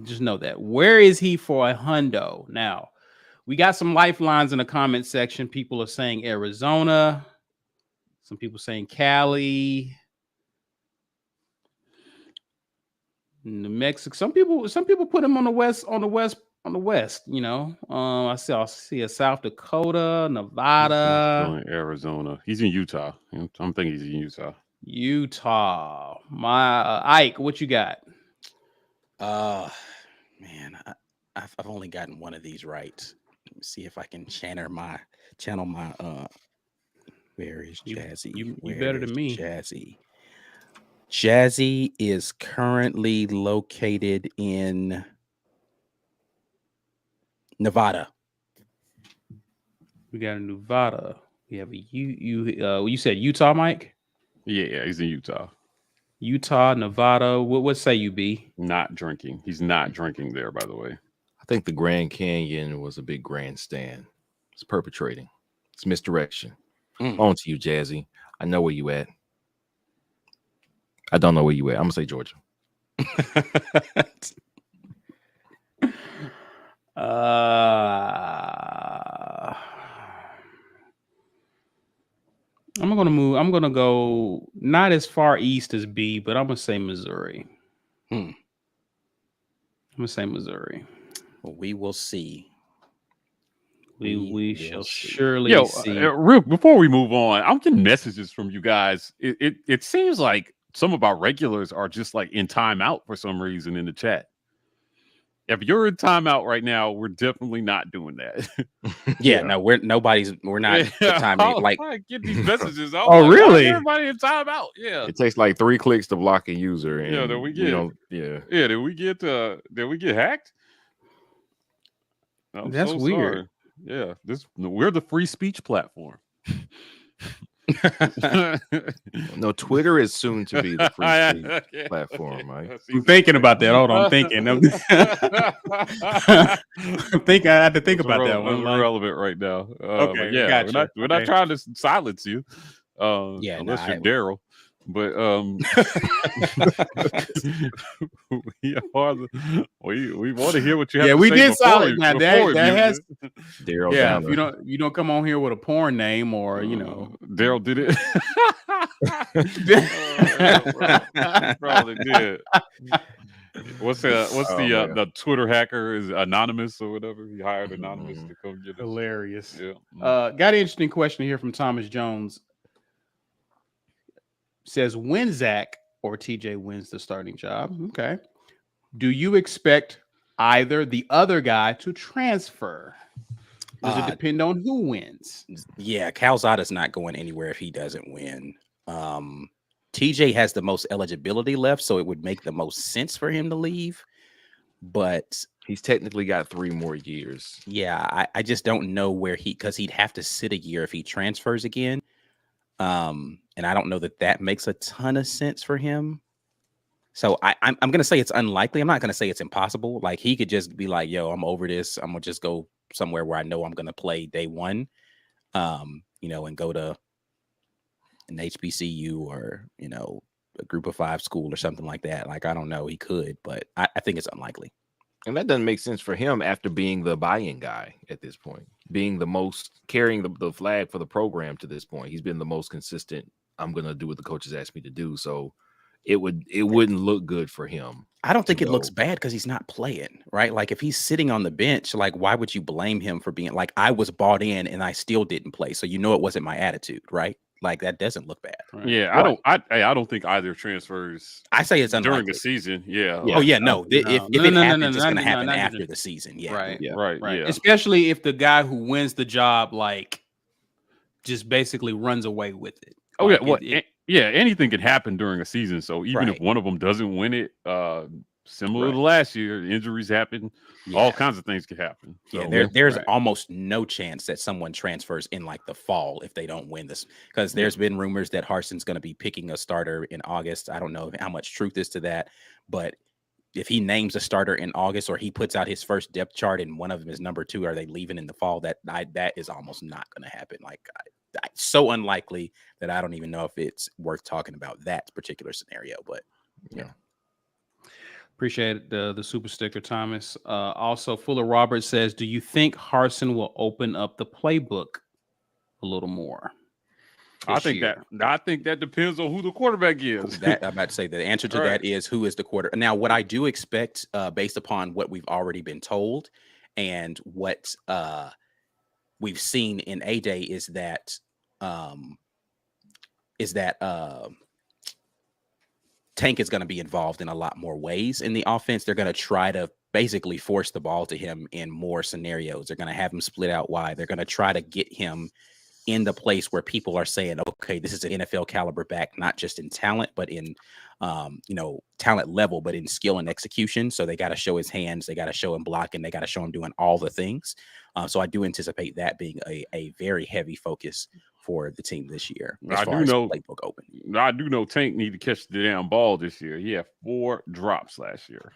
Just know that. Where is he for a hundo? Now, We got some lifelines in the comment section. People are saying Arizona. Some people saying Cali. New Mexico. Some people put him on the west. You know, I see a South Dakota, Nevada, Arizona. He's in Utah. I'm thinking he's in Utah. Utah. My Ike, what you got? Man, I've only gotten one of these right. Let me see if I can channel my where is Jazzy? You better than me. Jazzy is currently located in Nevada. We got a Nevada. We have a you said Utah, Mike? Yeah, he's in Utah. Utah, Nevada. What say you, B? Not drinking. He's not drinking there, by the way. I think the Grand Canyon was a big grandstand. It's perpetrating. It's misdirection. On to you, Jazzy. I know where you at. I don't know where you at. I'm gonna say Georgia. I'm gonna go not as far east as B, but I'm gonna say Missouri. I'm gonna say Missouri. Well, we will see. We shall surely see. Real before we move on, I'm getting messages from you guys. It seems like some of our regulars are just like in timeout for some reason in the chat. If you're in timeout right now, we're definitely not doing that. No, we're not timeout. Like I get these messages. Really? Everybody in timeout. Yeah. It takes like 3 clicks to block a user. And Did we get? Did we get hacked? That's so weird. Sorry. Yeah, we're the free speech platform. No, Twitter is soon to be the free speech platform, right? I'm thinking about that. Hold on, I'm thinking. I'm thinking. I had to think about that one. It's relevant right now. Okay, yeah, gotcha. We're not trying to silence you. Unless you're Daryl. But we want to hear what you have to say. We did silence. Now that has Daryl. Yeah, if you don't come on here with a porn name or Daryl did it. Probably did. What's the Twitter hacker is Anonymous or whatever? He hired Anonymous to come get us. Hilarious. Yeah. Got an interesting question here from Thomas Jones. Says when Zach or TJ wins the starting job. Okay. Do you expect either the other guy to transfer? Does it depend on who wins? Yeah, Calzada's not going anywhere if he doesn't win. TJ has the most eligibility left, so it would make the most sense for him to leave. But he's technically got 3 more years. Yeah, I just don't know where because he'd have to sit a year if he transfers again. And I don't know that makes a ton of sense for him. So I'm going to say it's unlikely. I'm not going to say it's impossible. Like he could just be like, yo, I'm over this. I'm going to just go somewhere where I know I'm going to play day one, and go to an HBCU or, a group of 5 school or something like that. Like, I don't know. He could, but I think it's unlikely. And that doesn't make sense for him after being the buy-in guy at this point, being the most carrying the flag for the program to this point. He's been the most consistent. I'm going to do what the coaches asked me to do. So it wouldn't look good for him. I don't think it looks bad because he's not playing, right? Like if he's sitting on the bench, like why would you blame him for being like, I was bought in and I still didn't play. So it wasn't my attitude, right? Like that doesn't look bad. Right. Yeah, I don't think either transfers. I say it's unlikely. During the season. Yeah. Oh yeah, no. If it happens, it's going to happen after the season. Yeah. Right. Yeah. Right. Yeah. Especially if the guy who wins the job like just basically runs away with it. Oh like yeah. Anything could happen during a season. So even if one of them doesn't win it, similar to last year, injuries happen. Yeah. All kinds of things could happen. So, there's almost no chance that someone transfers in like the fall if they don't win this, because there's been rumors that Harson's going to be picking a starter in August. I don't know how much truth is to that, but if he names a starter in August or he puts out his first depth chart and one of them is number 2, are they leaving in the fall? That is almost not going to happen. Like so unlikely that I don't even know if it's worth talking about that particular scenario. But yeah. Appreciate the super sticker, Thomas. Also, Fuller Roberts says, do you think Harsin will open up the playbook a little more? I think that depends on who the quarterback is. That I'm about to say the answer to that is who is the quarter. Now, what I do expect, based upon what we've already been told and what we've seen in A-Day, is that Tank is going to be involved in a lot more ways in the offense. They're going to try to basically force the ball to him in more scenarios. They're going to have him split out wide. They're going to try to get him in the place where people are saying, okay, this is an NFL caliber back, not just in talent, but in, talent level, but in skill and execution. So they got to show his hands. They got to show him blocking. They got to show him doing all the things. So I do anticipate that being a very heavy focus for the team this year. I do know playbook open. I do know Tank need to catch the damn ball this year. He had 4 drops last year.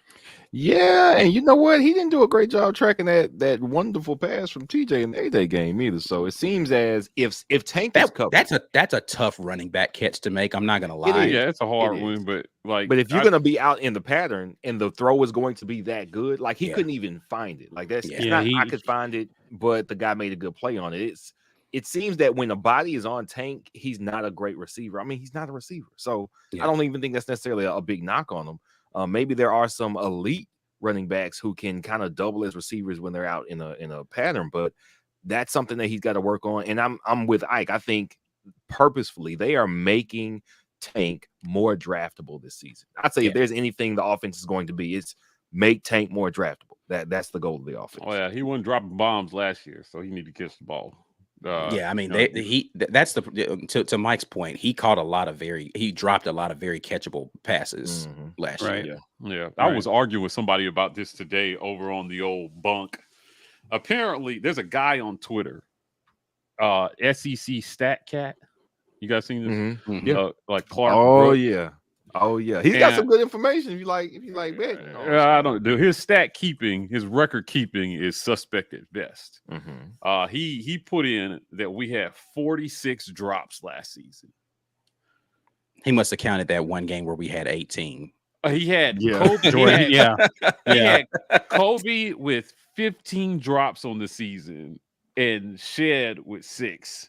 Yeah, and you know what? He didn't do a great job tracking that wonderful pass from TJ in the A-Day game either. So it seems as if Tank is covered, that's a tough running back catch to make. I'm not gonna lie. Yeah, it's a hard one, but if you're gonna be out in the pattern and the throw is going to be that good, like he couldn't even find it. Like that's I could find it, but the guy made a good play on it. It seems that when a body is on Tank, he's not a great receiver. I mean, he's not a receiver. So I don't even think that's necessarily a big knock on him. Maybe there are some elite running backs who can kind of double as receivers when they're out in a pattern, but that's something that he's got to work on. And I'm with Ike. I think purposefully they are making Tank more draftable this season. I'd say if there's anything the offense is going to be, it's make Tank more draftable. That's the goal of the offense. Oh yeah, he wasn't dropping bombs last year, so he need to catch the ball. I mean, that's to Mike's point. He dropped a lot of very catchable passes last year. Yeah. I was arguing with somebody about this today over on the old bunk. Apparently, there's a guy on Twitter, SEC Stat Cat. You guys seen this? Like Clark. Oh yeah, he's got some good information. If you like betting. I don't do his his record keeping is suspect at best. He put in that we had 46 drops last season. He must have counted that one game where we had 18. He had Kobe. He had Kobe with 15 drops on the season and Shed with 6.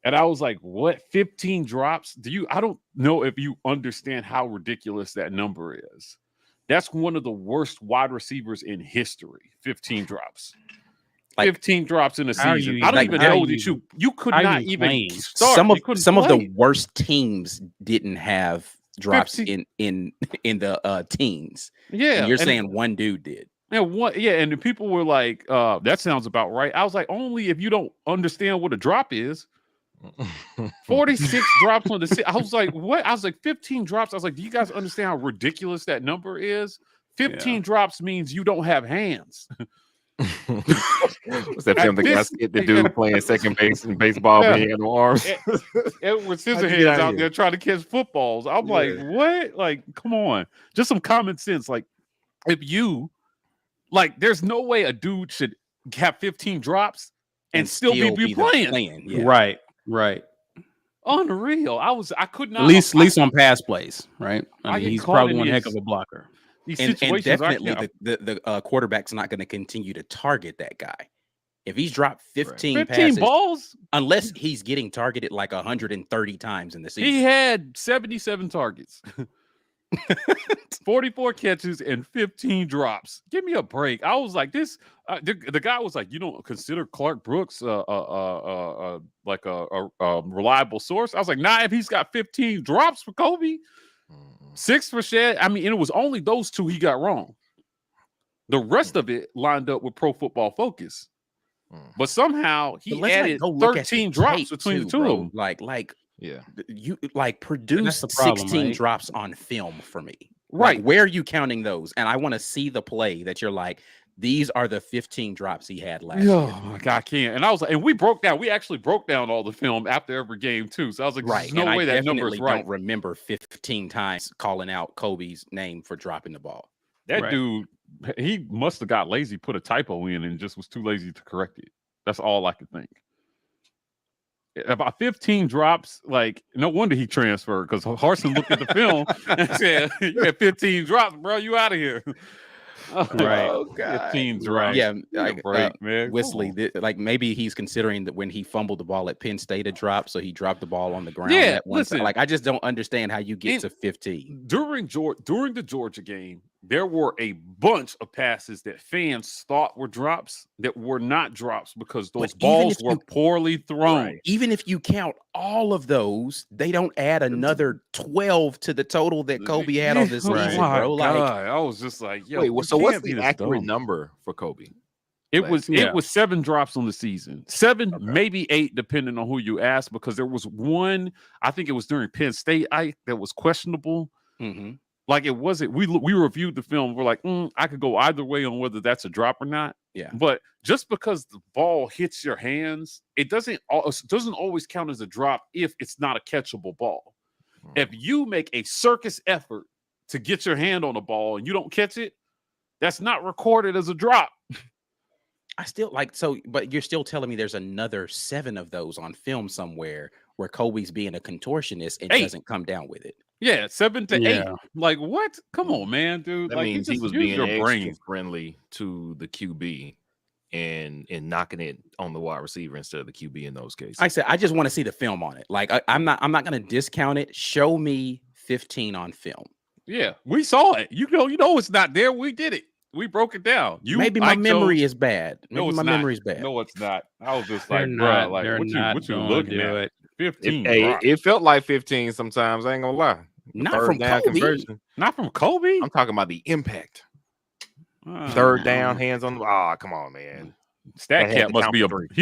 And I was like, what? 15 drops? I don't know if you understand how ridiculous that number is. That's one of the worst wide receivers in history. 15 drops. 15 drops in a season. I don't even know that you could not even start. Some of the worst teams didn't have drops in the teens. Yeah. And you're saying one dude did. And the people were like, that sounds about right. I was like, only if you don't understand what a drop is. 46 drops on the season. I was like, what? I was like, 15 drops. I was like, do you guys understand how ridiculous that number is? 15 drops means you don't have hands. What's that film? The dude playing second base in baseball, but he had no arms. With scissor hands out there trying to catch footballs. I'm like, what? Like, come on. Just some common sense. Like, there's no way a dude should have 15 drops and still be playing. Yeah. Right. Unreal. I could not. At least on pass plays, right? I mean, he's probably one heck of a blocker. And definitely the quarterback's not going to continue to target that guy. If he's dropped 15 passes, balls, unless he's getting targeted like 130 times in the season. He had 77 targets. 44 catches and 15 drops. Give me a break. I was like, this. The guy was like, you don't consider Clark Brooks a reliable source? I was like, nah. If he's got 15 drops for Kobe, 6 for Shed. I mean, and it was only those 2 he got wrong. The rest of it lined up with Pro Football Focus, but somehow he added 13 drops between the 2 of them. You produce 16 drops on film for me. Right. Like, where are you counting those? And I want to see the play that you're like, these are the 15 drops he had last year. Oh my God, I can't. And I was like, and we actually broke down all the film after every game too. So I was like, there's no way that number is right. I don't remember 15 times calling out Kobe's name for dropping the ball. That dude, he must have got lazy, put a typo in and just was too lazy to correct it. That's all I could think. about 15 drops. Like, no wonder he transferred because Harsin looked at the film and said, "You had 15 drops, bro. You out of here." Right. Oh God. 15 drops. Yeah, Give me a break, man. Come Whistly, on. like maybe he's considering that when he fumbled the ball at Penn State a drop, so he dropped the ball on the ground. Yeah, at one listen. time. Like I just don't understand how you get to 15. During the Georgia game, there were a bunch of passes that fans thought were drops that were not drops because those balls were poorly thrown. Right. Even if you count all of those, they don't add another 12 to the total that Kobe had on this season, bro. Like, I was just like, yo, wait, so what's the accurate number for Kobe? It was 7 drops on the season. 7, maybe 8, depending on who you ask, because there was one, I think it was during Penn State, that was questionable. Mm-hmm. Like it wasn't. We reviewed the film. We're like, I could go either way on whether that's a drop or not. Yeah. But just because the ball hits your hands, it doesn't always count as a drop if it's not a catchable ball. If you make a circus effort to get your hand on the ball and you don't catch it, that's not recorded as a drop. I still but you're still telling me there's another 7 of those on film somewhere where Kobe's being a contortionist and doesn't come down with it. Yeah, 7 to 8. Like what? Come on, man, dude. That like, means he was use being your extra brain. friendly to the QB and knocking it on the wide receiver instead of the QB in those cases. I said I just want to see the film on it. Like I'm not going to discount it. Show me 15 on film. Yeah, we saw it. You know it's not there. We did it. We broke it down. Maybe my memory is bad. Maybe my memory is bad. No, it's not. I was just like, bro, like what you looking at? 15. It felt like 15 sometimes. I ain't gonna lie. Not from Kobe. Conversion. Not from Kobe. I'm talking about the impact. Third down, hands on the. Come on, man. StatCat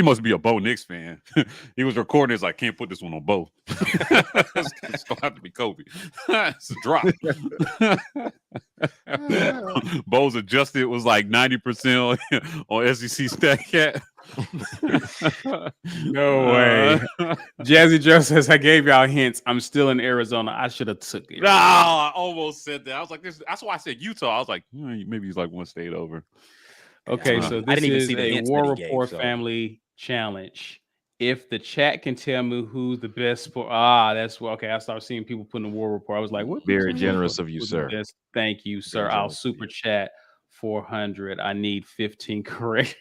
must be a Bo Nix fan. He was recording. It's like, can't put this one on Bo. It's gonna have to be Kobe. It's a drop. Bo's adjusted was like 90% on SEC StatCat. No way. Jazzy Joe says, I gave y'all hints. I'm still in Arizona. I should have took it. No, I almost said that. I was like, that's why I said Utah. I was like, maybe he's like one state over. Okay, so this is a War Rapport family challenge. If the chat can tell me who's the best sport, that's okay. I started seeing people putting the War Rapport. I was like, what? Very generous of you, sir. Thank you, sir. I'll super chat 400. I need 15 correct.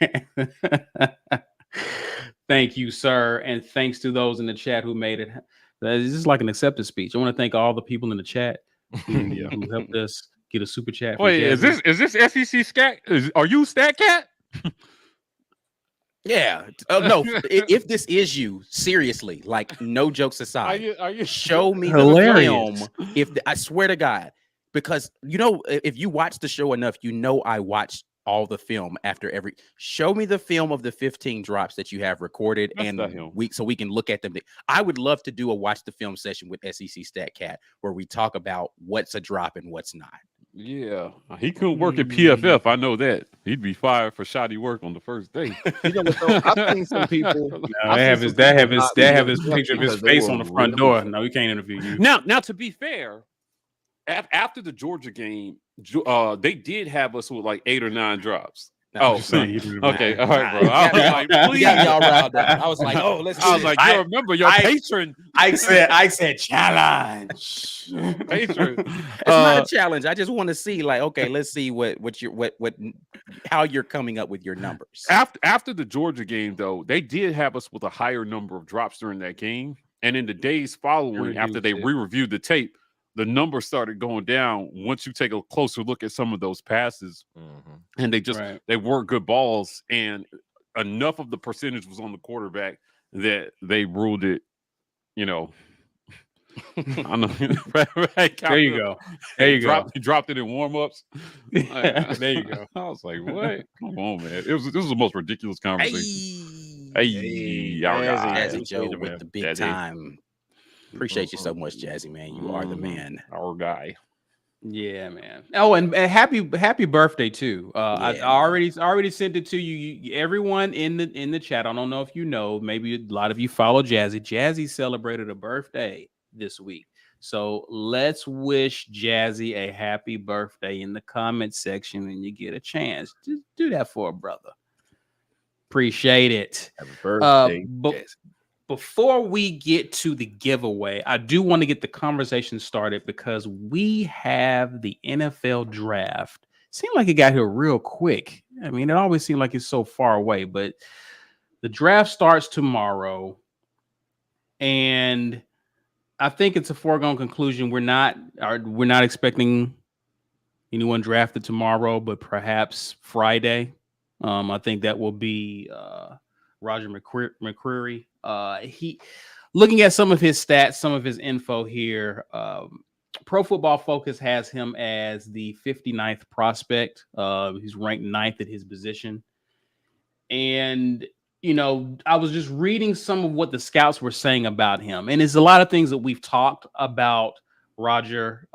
Thank you, sir. And thanks to those in the chat who made it. This is like an acceptance speech. I want to thank all the people in the chat who helped us get a super chat. Wait, is this SEC Stat? Are you StatCat? Yeah. No. If this is you, seriously, like no jokes aside, are you show me the film. I swear to God, because if you watch the show enough, I watched all the film after every. Show me the film of the 15 drops that you have recorded, so we can look at them. I would love to do a watch the film session with SEC StatCat where we talk about what's a drop and what's not. Yeah, he couldn't work at PFF. I know that. He'd be fired for shoddy work on the first day. I've seen some people. They have his picture of his face on the front door. No, we can't interview you. Now, to be fair, after the Georgia game, they did have us with like 8 or 9 drops. Okay, all right, bro. I was like, please. Y'all riled up. I was like, let's. I was like, you remember your patron? I said challenge. Patron. It's not a challenge. I just want to see, like, okay, let's see how you're coming up with your numbers. After the Georgia game, though, they did have us with a higher number of drops during that game, and in the days following, after they re-reviewed the tape, the number started going down once you take a closer look at some of those passes, and they weren't good balls, and enough of the percentage was on the quarterback that they ruled it. I know. There you go. He dropped it in warm-ups. There you go. I was like, what? Come on, man. This was the most ridiculous conversation. Hey, Jazzy Joe with the big time. Appreciate you so much, Jazzy, man. You are the man. Our guy. Yeah, man. Oh, and happy birthday too. I already sent it to you. Everyone in the chat. I don't know if you know. Maybe a lot of you follow Jazzy. Jazzy celebrated a birthday this week, so let's wish Jazzy a happy birthday in the comment section when you get a chance. Just do that for a brother. Appreciate it. Happy birthday, before we get to the giveaway, I do want to get the conversation started because we have the NFL draft. Seemed like it got here real quick. I mean, it always seemed like it's so far away, but the draft starts tomorrow, and I think it's a foregone conclusion. We're not expecting anyone drafted tomorrow, but perhaps Friday. I think that will be Roger McCreary. He looking at some of his stats, some of his info here. Pro Football Focus has him as the 59th prospect. He's ranked 9th at his position. And, you know, I was just reading some of what the scouts were saying about him. And it's a lot of things that we've talked about Roger,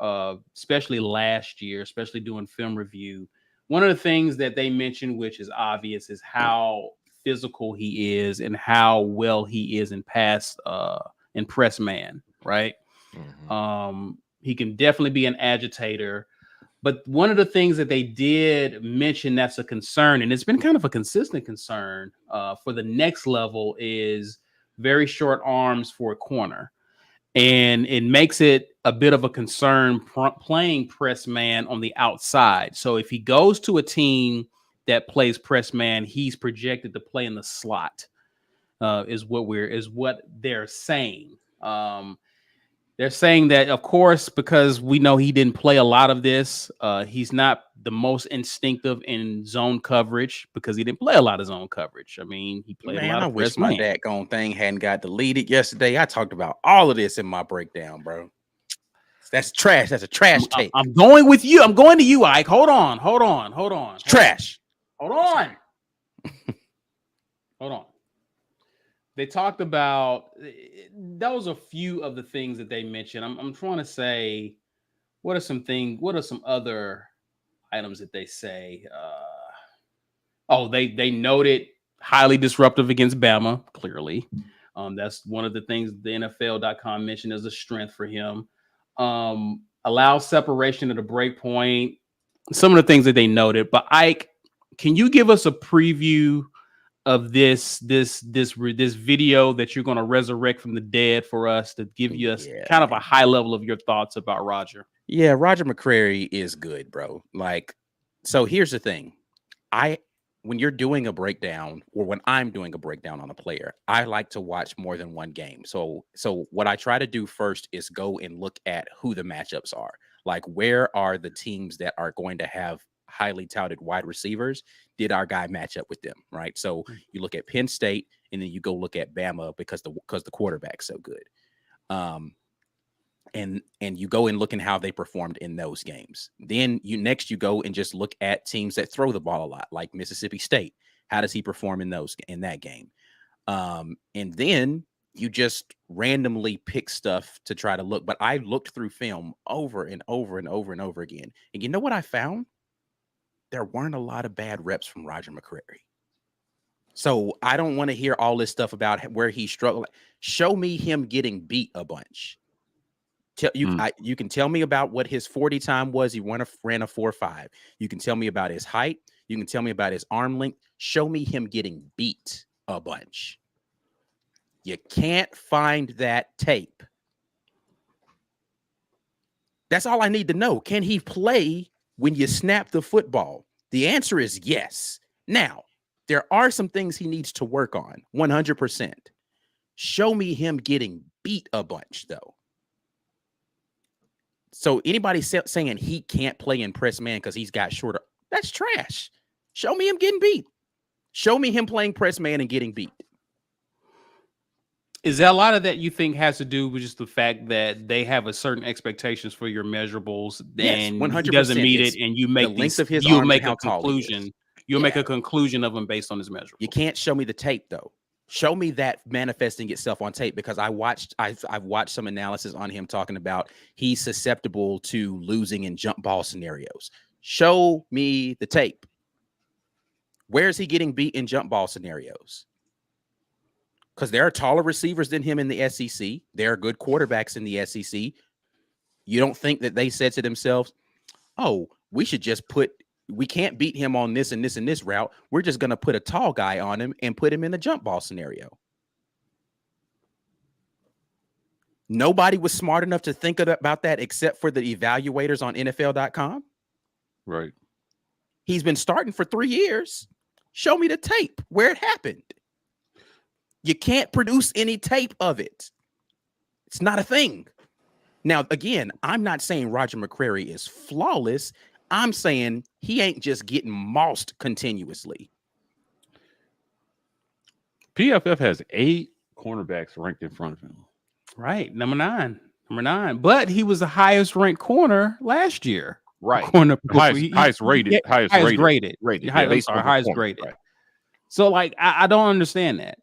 especially last year, especially doing film review. One of the things that they mentioned, which is obvious, is how physical he is and how well he is in press man, right? Mm-hmm. He can definitely be an agitator. But one of the things that they did mention that's a concern, and it's been kind of a consistent concern for the next level, is very short arms for a corner. And it makes it a bit of a concern playing press man on the outside. So if he goes to a team that plays press man, he's projected to play in the slot, is what they're saying. They're saying that, of course, because we know he didn't play a lot of this. He's not the most instinctive in zone coverage because he didn't play a lot of zone coverage. I mean, he played a lot of I wish press my man. daggone thing hadn't got deleted yesterday. I talked about all of this in my breakdown, bro. That's trash. That's a trash tape. I'm going with you. I'm going to you, Ike. Hold on. It's trash. Hold on. Hold on. They talked about, that was a few of the things that they mentioned. I'm trying to say, what are some other items that they say? They noted highly disruptive against Bama, clearly. That's one of the things the NFL.com mentioned as a strength for him. Allow separation at the break point. Some of the things that they noted. But Ike, can you give us a preview of this video that you're going to resurrect from the dead for us to give you kind of a high level of your thoughts about Roger? Yeah, Roger McCreary is good, bro. Like, so here's the thing. When you're doing a breakdown, or when I'm doing a breakdown on a player, I like to watch more than one game. So what I try to do first is go and look at who the matchups are. Like, where are the teams that are going to have highly touted wide receivers? Did our guy match up with them, right? So you look at Penn State, and then you go look at Bama because the quarterback's so good. And you go and look at how they performed in those games. Then you go and just look at teams that throw the ball a lot, like Mississippi State. How does he perform in that game? And then you just randomly pick stuff to try to look. But I looked through film over and over and over and over again. And you know what I found? There weren't a lot of bad reps from Roger McCreary. So I don't want to hear all this stuff about where he struggled. Show me him getting beat a bunch. You can tell me about what his 40 time was. He ran a 4.5. You can tell me about his height. You can tell me about his arm length. Show me him getting beat a bunch. You can't find that tape. That's all I need to know. Can he play when you snap the football? The answer is yes. Now, there are some things he needs to work on, 100%. Show me him getting beat a bunch, though. So anybody saying he can't play in press man because he's got shorter, that's trash. Show me him getting beat. Show me him playing press man and getting beat. Is there a lot of that you think has to do with just the fact that they have a certain expectations for your measurables, and 100%. He doesn't meet it, and you make you'll make a conclusion. You'll make a conclusion of him based on his measurables. You can't show me the tape though. Show me that manifesting itself on tape, because I've watched some analysis on him talking about he's susceptible to losing in jump ball scenarios. Show me the tape. Where is he getting beat in jump ball scenarios? Because there are taller receivers than him in the SEC. There are good quarterbacks in the SEC. You don't think that they said to themselves, oh, we can't beat him on this and this and this route. We're just going to put a tall guy on him and put him in a jump ball scenario. Nobody was smart enough to think about that except for the evaluators on NFL.com. Right. He's been starting for 3 years. Show me the tape where it happened. You can't produce any tape of it. It's not a thing. Now, again, I'm not saying Roger McCreary is flawless. I'm saying he ain't just getting mossed continuously. PFF has 8 cornerbacks ranked in front of him. Right, number nine. But he was the highest ranked corner last year. Right. Corner Highest rated. highest graded. Rated. I'm based sorry, on the highest corner, graded. right. So, like, I don't understand that.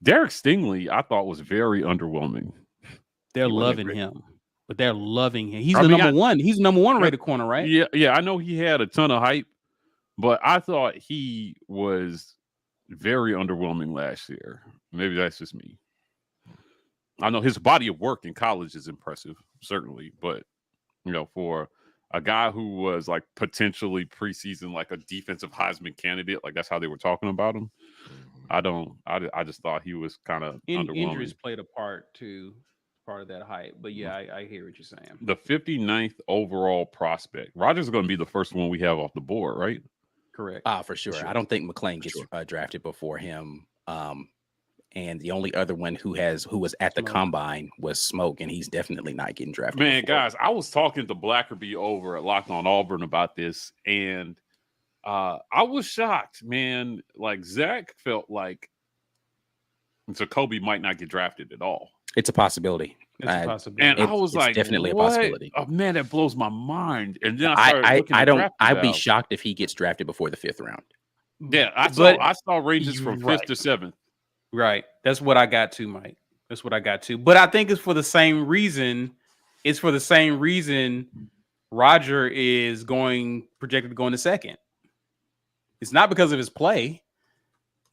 Derek Stingley, I thought, was very underwhelming. They're He wasn't loving great. him, but they're loving him. He's I the mean, number one. He's the number one rated corner, right? Yeah. I know he had a ton of hype, but I thought he was very underwhelming last year. Maybe that's just me. I know his body of work in college is impressive, certainly, but for a guy who was like potentially preseason like a defensive Heisman candidate, like that's how they were talking about him. I just thought he was kind of underwhelming. Injuries played a part too, part of that hype. But yeah, I hear what you're saying. The 59th overall prospect. Rogers is going to be the first one we have off the board, right? Correct. For sure. I don't think McClain gets drafted before him. And the only other one who was at the combine was Smoke, and he's definitely not getting drafted. Man, before. guys, I was talking to Blackerby over at Locked on Auburn about this, and I was shocked, man. Like Zach felt like Jacoby might not get drafted at all. It's a possibility. It's a possibility. And I was like, definitely what? a possibility. Oh man, that blows my mind. And then I'd be shocked if he gets drafted before the 5th round. Yeah, I saw ranges from 5th to 7th. Right. That's what I got to, Mike. That's what I got to. But I think it's for the same reason. It's for the same reason Roger is projected to go in the 2nd. It's not because of his play.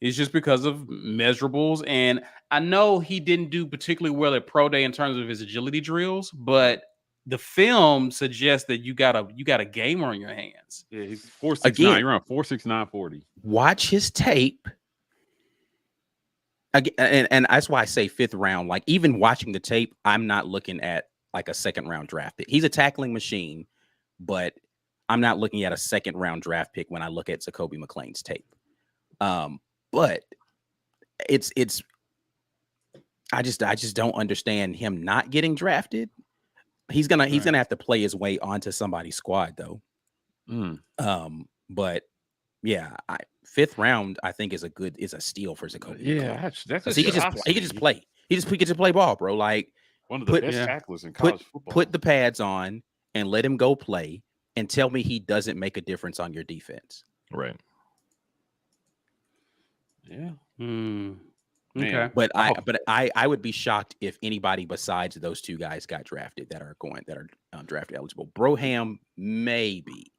It's just because of measurables. And I know he didn't do particularly well at Pro Day in terms of his agility drills, but the film suggests that you got a gamer on your hands. Yeah, he's 4.69. You're on 4.69 40. Watch his tape. Again, and that's why I say 5th round. Like even watching the tape, I'm not looking at like a 2nd round draft pick. He's a tackling machine, but I'm not looking at a 2nd round draft pick when I look at Jacoby McClain's tape. But it's I just don't understand him not getting drafted. He's gonna have to play his way onto somebody's squad though. But yeah, 5th round I think is a steal for Jacoby. Yeah, that's he could just play. He gets to play ball, bro. Like one of the best tacklers in college football. Put the pads on and let him go play, and tell me he doesn't make a difference on your defense. Right. Yeah. Okay. But I would be shocked if anybody besides those 2 guys got drafted that are draft eligible. Broham maybe.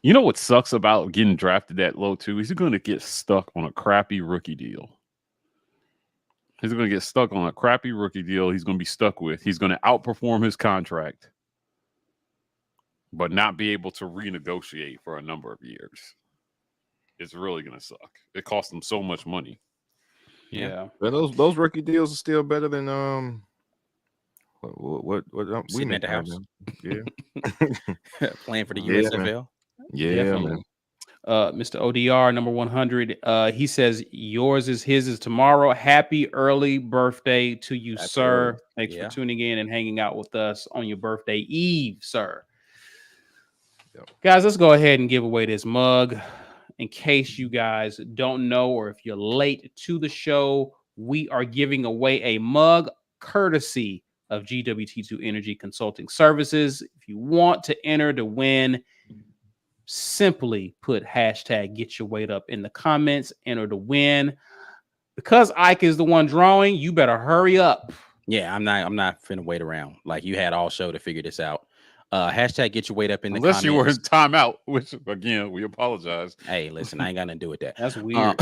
You know what sucks about getting drafted that low too? He's going to get stuck on a crappy rookie deal. He's going to get stuck on a crappy rookie deal. He's going to be stuck with. He's going to outperform his contract, but not be able to renegotiate for a number of years. It's really going to suck. It costs him so much money. Yeah. But those rookie deals are still better than what we at the house. Yeah. Playing for the USFL. Yeah, man. Mr. ODR number 100. He says yours is his is tomorrow. Happy early birthday to you, sir. Thanks for tuning in and hanging out with us on your birthday eve, sir. Yep. Guys, let's go ahead and give away this mug. In case you guys don't know, or if you're late to the show, we are giving away a mug courtesy of GWT2 Energy Consulting Services. If you want to enter to win, simply put hashtag get your weight up in the comments, enter to win. Because Ike is the one drawing, you better hurry up. Yeah, I'm not finna wait around. Like you had all show to figure this out. Hashtag get your weight up in the comments. Unless you were in timeout, which again, we apologize. Hey, listen, I ain't got nothing to do with that. That's weird.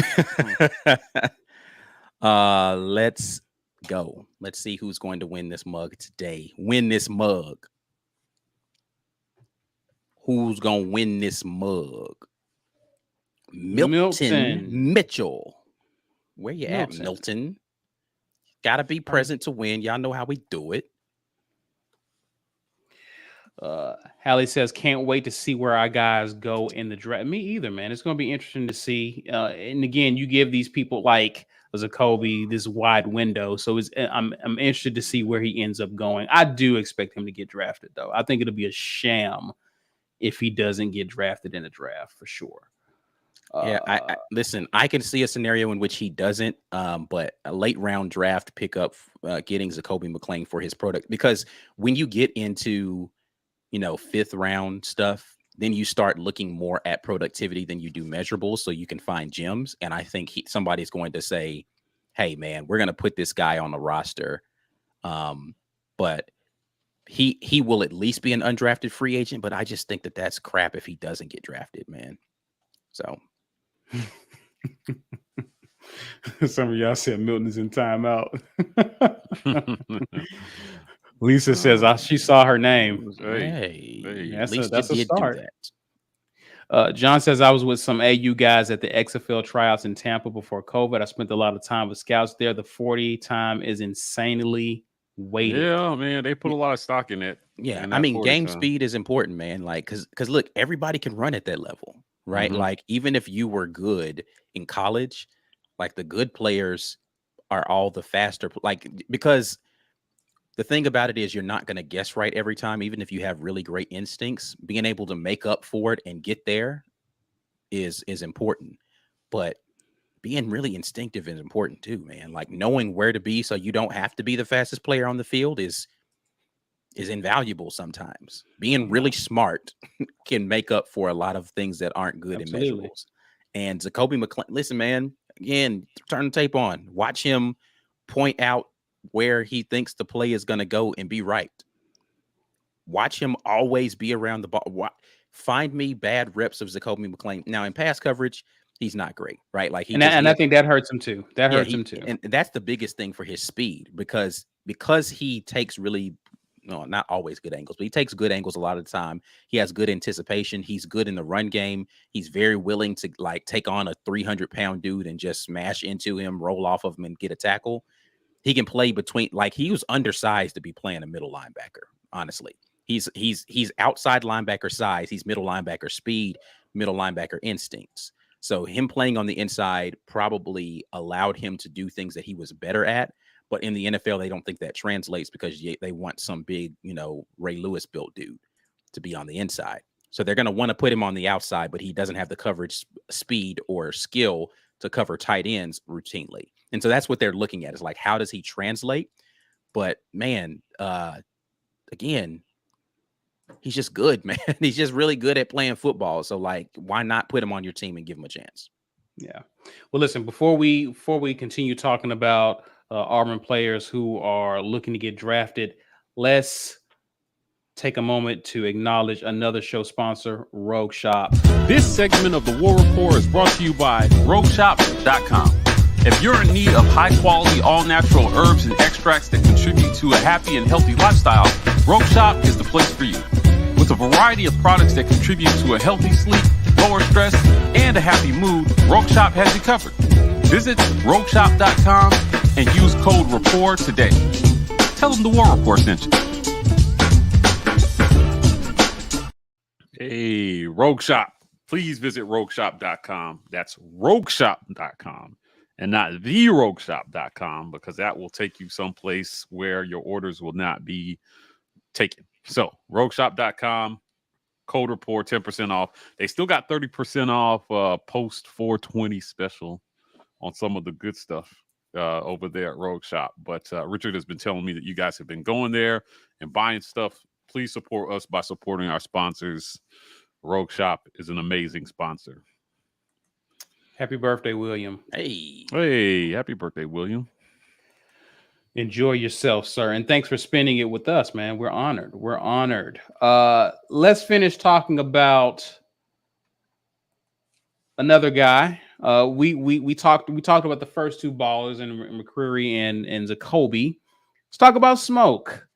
Let's go. Let's see who's going to win this mug today. Win this mug. Who's going to win this mug? Milton Mitchell. Where you at, Milton? Gotta be present to win. Y'all know how we do it. Hallie says, can't wait to see where our guys go in the draft. Me either, man. It's going to be interesting to see. And again, you give these people like Jacoby this wide window. So I'm interested to see where he ends up going. I do expect him to get drafted, though. I think it'll be a sham if he doesn't get drafted in the draft for sure. Yeah, I listen, I can see a scenario in which he doesn't, but a late round draft pickup, getting Jacoby McClain for his product, because when you get into, fifth round stuff, then you start looking more at productivity than you do measurables, so you can find gems. And I think somebody's going to say, hey man, we're going to put this guy on the roster. But he will at least be an undrafted free agent, but I just think that that's crap if he doesn't get drafted, man. So some of y'all said Milton is in timeout. Lisa says she saw her name. Hey, That's at least a you did start. do that. John says, I was with some AU guys at the XFL tryouts in Tampa before COVID. I spent a lot of time with scouts there. The 40 time is insanely weighted. Yeah, man, they put a lot of stock in it. Yeah, I mean, game speed is important, man. Like, because look, everybody can run at that level, right? Mm-hmm. Like, even if you were good in college, like the good players are all the faster. Like, because the thing about it is you're not going to guess right every time, even if you have really great instincts. Being able to make up for it and get there is important. But being really instinctive is important too, man. Like knowing where to be so you don't have to be the fastest player on the field is invaluable sometimes. Being really smart can make up for a lot of things that aren't good in measurables. And Jacoby McClain, listen, man, again, turn the tape on. Watch him point out where he thinks the play is going to go and be right. Watch him always be around the ball. Find me bad reps of Jacoby McClain. Now, in pass coverage, he's not great, right? Like I think that hurts him too. That hurts him too. And that's the biggest thing for his speed, because he takes really, not always good angles, but he takes good angles a lot of the time. He has good anticipation. He's good in the run game. He's very willing to like take on a 300-pound dude and just smash into him, roll off of him, and get a tackle. He can play between, like, he was undersized to be playing a middle linebacker. Honestly, he's outside linebacker size. He's middle linebacker speed, middle linebacker instincts. So him playing on the inside probably allowed him to do things that he was better at. But in the NFL, they don't think that translates because they want some big, Ray Lewis built dude to be on the inside. So they're going to want to put him on the outside, but he doesn't have the coverage speed or skill to cover tight ends routinely. And so that's what they're looking at, is like, how does he translate? But man, again, he's just good, man. He's just really good at playing football. So like, why not put him on your team and give him a chance? Yeah. Well, listen, before we continue talking about Auburn players who are looking to get drafted, let's take a moment to acknowledge another show sponsor, Rogue Shop. This segment of the War Rapport is brought to you by RogueShop.com. If you're in need of high-quality, all-natural herbs and extracts that contribute to a happy and healthy lifestyle, Rogue Shop is the place for you. With a variety of products that contribute to a healthy sleep, lower stress, and a happy mood, Rogue Shop has you covered. Visit RogueShop.com and use code RAPPORT today. Tell them the War Rapport sent you. Hey, Rogue Shop. Please visit RogueShop.com. That's RogueShop.com. And not TheRogueShop.com, because that will take you someplace where your orders will not be taken. So, RogueShop.com, code RAPPORT, 10% off. They still got 30% off post 420 special on some of the good stuff over there at Rogue Shop. But Richard has been telling me that you guys have been going there and buying stuff. Please support us by supporting our sponsors. Rogue Shop is an amazing sponsor. Happy birthday, William. Hey, happy birthday, William. Enjoy yourself, sir. And thanks for spending it with us, man. We're honored. Let's finish talking about another guy. We talked about the first two ballers, and McCreary and Jacoby. Let's talk about Smoke.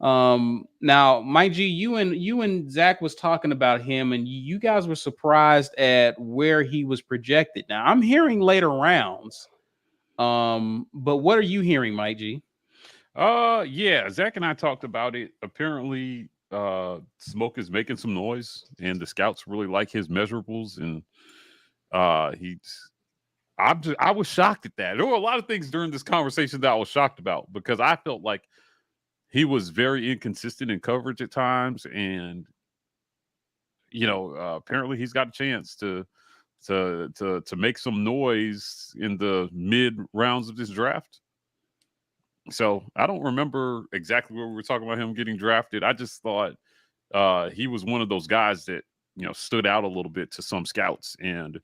Now, Mike G, you and Zach was talking about him, and you guys were surprised at where he was projected. Now, I'm hearing later rounds. But what are you hearing, Mike G? Yeah, Zach and I talked about it. Apparently, Smoke is making some noise, and the scouts really like his measurables, and I was shocked at that. There were a lot of things during this conversation that I was shocked about because I felt like he was very inconsistent in coverage at times, and apparently he's got a chance to make some noise in the mid rounds of this draft. So I don't remember exactly where we were talking about him getting drafted. I just thought he was one of those guys that stood out a little bit to some scouts, and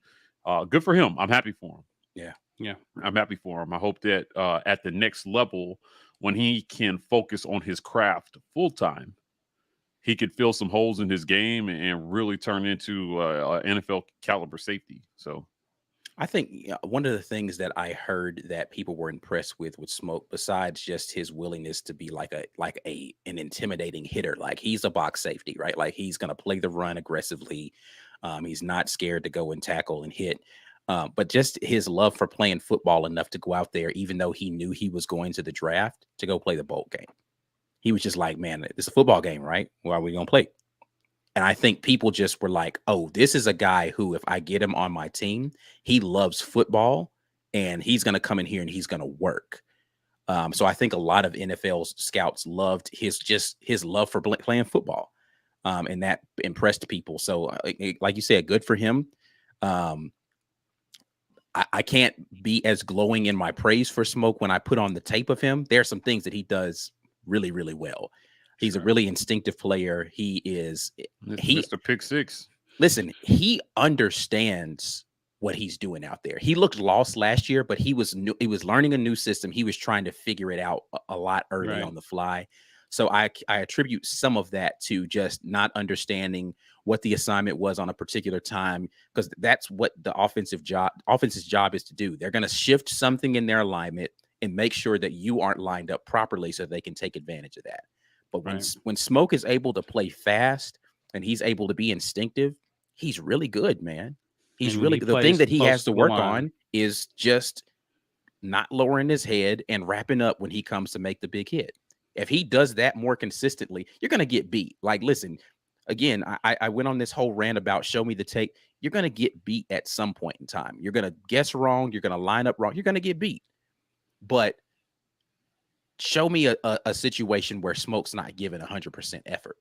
good for him. I'm happy for him. Yeah. I'm happy for him. I hope that at the next level, when he can focus on his craft full time, he could fill some holes in his game and really turn into NFL caliber safety. So I think one of the things that I heard that people were impressed with Smoke, besides just his willingness to be like an intimidating hitter, like he's a box safety, right? Like he's going to play the run aggressively. He's not scared to go and tackle and hit. But just his love for playing football enough to go out there, even though he knew he was going to the draft, to go play the bowl game. He was just like, man, it's a football game, right? Why are we going to play? And I think people just were like, oh, this is a guy who, if I get him on my team, he loves football and he's going to come in here and he's going to work. So I think a lot of NFL scouts loved his love for playing football. And that impressed people. So like you said, good for him. I can't be as glowing in my praise for Smoke when I put on the tape of him. There are some things that he does really, really well. He's a really instinctive player. Mr. Pick Six. Listen, he understands what he's doing out there. He looked lost last year, but he was learning a new system. He was trying to figure it out a lot early on the fly. So I attribute some of that to just not understanding what the assignment was on a particular time, because that's what the offense's job is to do. They're going to shift something in their alignment and make sure that you aren't lined up properly so they can take advantage of that. But when Smoke is able to play fast and he's able to be instinctive, he's really good, man. He's really good. The thing that he has to work on is just not lowering his head and wrapping up when he comes to make the big hit. If he does that more consistently, you're going to get beat. Like, listen, again, I went on this whole rant about show me the tape. You're going to get beat at some point in time. You're going to guess wrong. You're going to line up wrong. You're going to get beat. But show me a situation where Smoke's not giving 100% effort.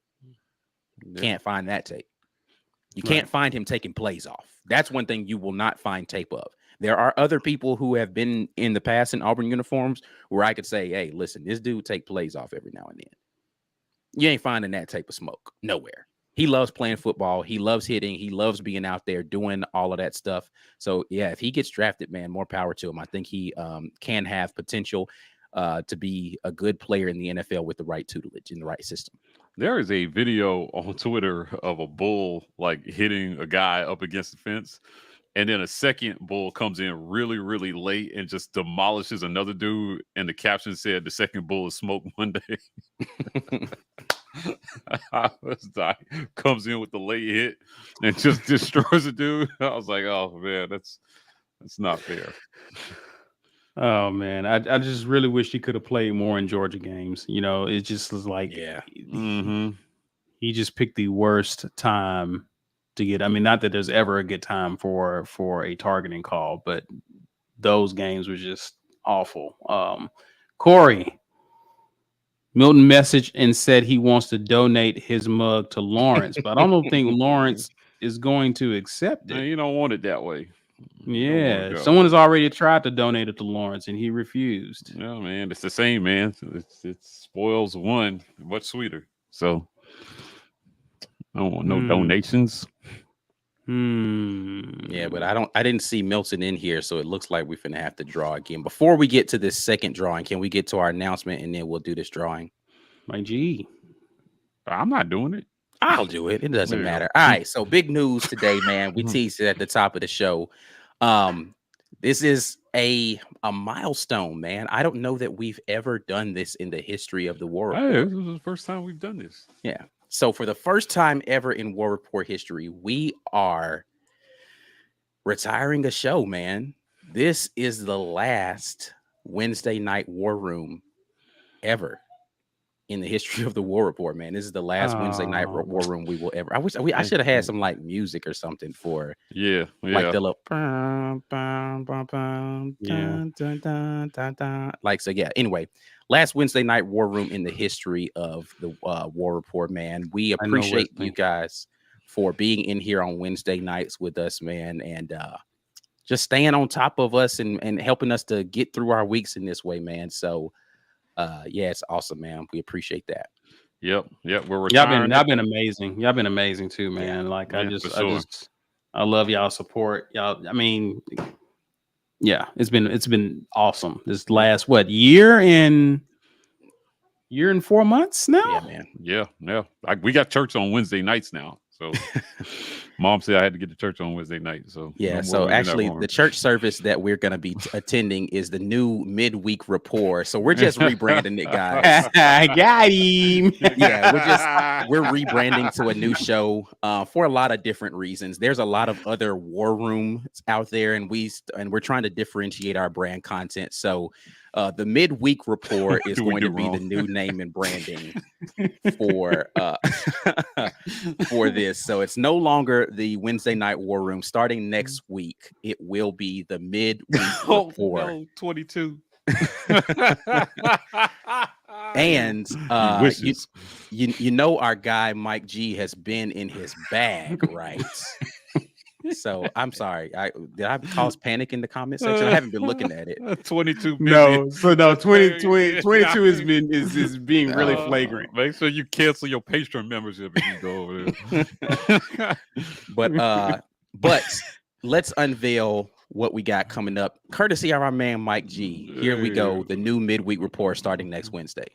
Can't find that tape. You can't find him taking plays off. That's one thing you will not find tape of. There are other people who have been in the past in Auburn uniforms where I could say, hey, listen, this dude take plays off every now and then. You ain't finding that type of Smoke nowhere. He loves playing football. He loves hitting. He loves being out there doing all of that stuff. So, yeah, if he gets drafted, man, more power to him. I think he can have potential to be a good player in the NFL with the right tutelage in the right system. There is a video on Twitter of a bull like hitting a guy up against the fence. And then a second bull comes in really, really late and just demolishes another dude. And the caption said the second bull is Smoke Monday. I was like, comes in with the late hit and just destroys a dude. I was like, oh man, that's not fair. Oh man, I just really wish he could have played more in Georgia games. You know, it just was like, he just picked the worst time to get. I mean, not that there's ever a good time for a targeting call, but those games were just awful. Corey, Milton messaged and said he wants to donate his mug to Lawrence, but I don't think Lawrence is going to accept it. No, you don't want it that way. Yeah, someone has already tried to donate it to Lawrence and he refused. No, man, it's the same, man. It spoils one. Much sweeter. So I don't want no donations. Yeah, but I didn't see Milton in here, so it looks like we're gonna have to draw again. Before we get to this second drawing, can we get to our announcement and then we'll do this drawing? My G. I'm not doing it. I'll do it. It doesn't matter. All right. So big news today, man. We teased it at the top of the show. This is a milestone, man. I don't know that we've ever done this in the history of the War Rapport. Hey, this is the first time we've done this. Yeah. So for the first time ever in War Rapport history, we are retiring a show, man. This is the last Wednesday night war room ever in the history of the War Report, man. This is the last Wednesday night war room we will ever. I should have had some like music or something for like the little like so yeah. Anyway, last Wednesday night war room in the history of the War Report, man. We appreciate you guys for being in here on Wednesday nights with us, man, and just staying on top of us and helping us to get through our weeks in this way, man. So yeah, it's awesome, man. We appreciate that. Yep. We're retiring. Y'all been amazing. Y'all been amazing too, man. Like I love y'all support. Y'all, I mean, yeah, it's been awesome. This last year and 4 months now? Yeah, man. Yeah. We got church on Wednesday nights now. So Mom said I had to get to church on Wednesday night. So yeah, so actually the church service that we're going to be attending is the new midweek rapport. So we're just rebranding it, guys. I got him. Yeah, we're rebranding to a new show for a lot of different reasons. There's a lot of other war rooms out there, and we're trying to differentiate our brand content. So the midweek report is going to be the new name and branding for this. So it's no longer the Wednesday night war room. Starting next week, it will be the midweek report. No, 22. And you know our guy Mike G has been in his bag, right? So I'm sorry. Did I cause panic in the comment section? I haven't been looking at it. 22. No, so no, 22 is being really flagrant. Make sure you cancel your Patreon membership if you go over there. But let's unveil what we got coming up, courtesy of our man Mike G. Here we go. The new midweek report starting next Wednesday.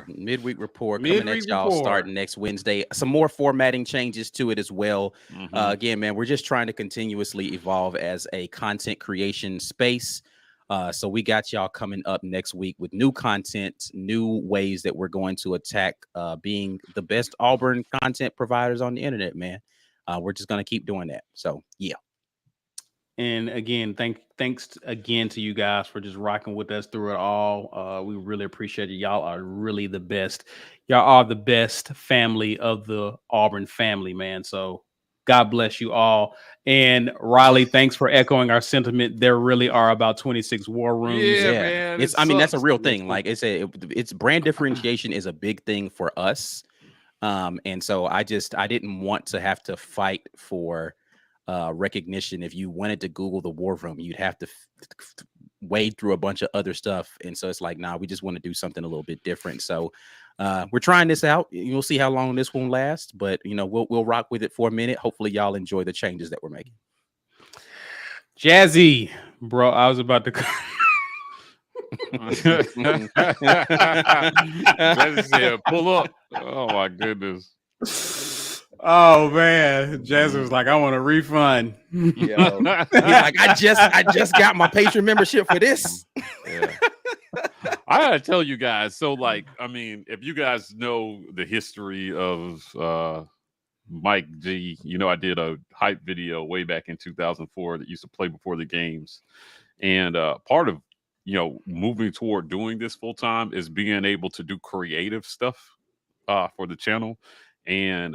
Midweek report coming at y'all starting next Wednesday. Some more formatting changes to it as well. Again, man, we're just trying to continuously evolve as a content creation space. So we got y'all coming up next week with new content, new ways that we're going to attack being the best Auburn content providers on the internet, man. We're just going to keep doing that. So, yeah. And again, thanks again to you guys for just rocking with us through it all. We really appreciate it. Y'all are really the best. Y'all are the best family of the Auburn family, man. So God bless you all. And Riley, thanks for echoing our sentiment. There really are about 26 war rooms. Yeah, man. I mean, that's a real thing. Like it's brand differentiation is a big thing for us. And so I didn't want to have to fight for recognition. If you wanted to Google the war room, you'd have to wade through a bunch of other stuff. And so it's like, nah, we just want to do something a little bit different. So we're trying this out. You'll see how long this won't last, but we'll rock with it for a minute. Hopefully y'all enjoy the changes that we're making. Jazzy, bro, I was about to Jazzy said, pull up. Oh my goodness. Oh man, Jazzy was like, I want a refund. He's like, I just got my Patreon membership for this. Yeah. I gotta tell you guys. So, like, I mean, if you guys know the history of Mike G, I did a hype video way back in 2004 that used to play before the games, and part of moving toward doing this full time is being able to do creative stuff for the channel. And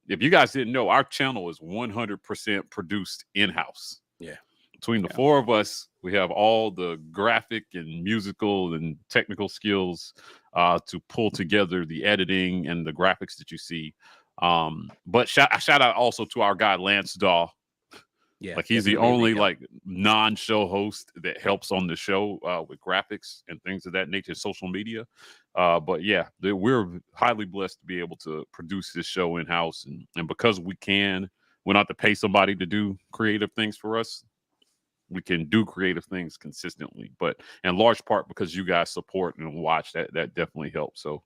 if you guys didn't know, our channel is 100% produced in-house. Yeah. Between the four of us, we have all the graphic and musical and technical skills to pull together the editing and the graphics that you see. But shout out also to our guy, Lance Daw, Yeah, Like he's the definitely a only big help. like non-show host that helps on the show with graphics and things of that nature, social media. But yeah, we're highly blessed to be able to produce this show in house, and because we don't have to pay somebody to do creative things for us. We can do creative things consistently, but in large part because you guys support and watch, that definitely helps. So,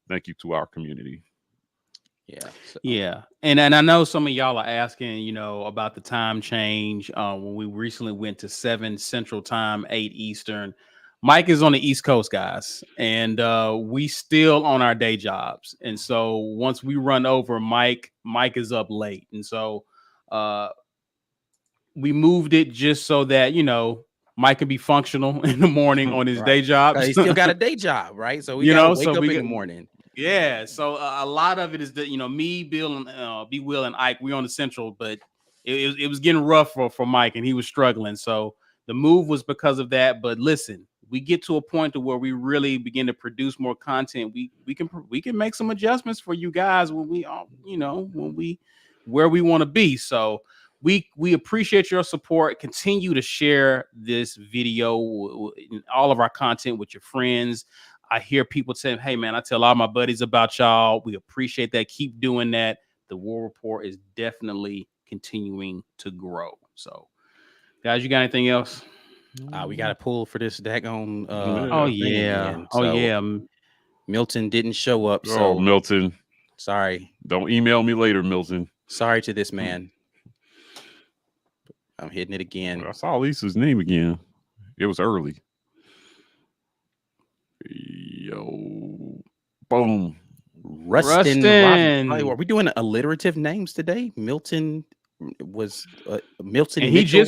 thank you to our community. Yeah. So, Yeah, and I know some of y'all are asking, about the time change. When we recently went to 7 Central Time, 8 Eastern. Mike is on the East Coast, guys, and we still on our day jobs. And so once we run over, Mike is up late, and so we moved it just so that Mike can be functional in the morning on his right. day jobs. He still got a day job, right? So we got to wake so up we in get the morning. Yeah, so a lot of it is that me, Bill, and B. Will and Ike, we on the Central, but it was getting rough for Mike, and he was struggling. So the move was because of that. But listen, we get to a point to where we really begin to produce more content. We can make some adjustments for you guys when we where we want to be. So we appreciate your support. Continue to share this video, all of our content with your friends. I hear people saying, hey, man, I tell all my buddies about y'all. We appreciate that. Keep doing that. The War Rapport is definitely continuing to grow. So, guys, you got anything else? We got to pull for this daggone Oh, thing yeah. again. Oh, So, yeah. Milton didn't show up. Oh, So, Milton. sorry. Don't email me later, Milton. Sorry to this man. I'm hitting it again. I saw Lisa's name again. It was early. Yo, boom. Rustin. Rustin. Are we doing alliterative names today? Milton was Milton. And Mitchell.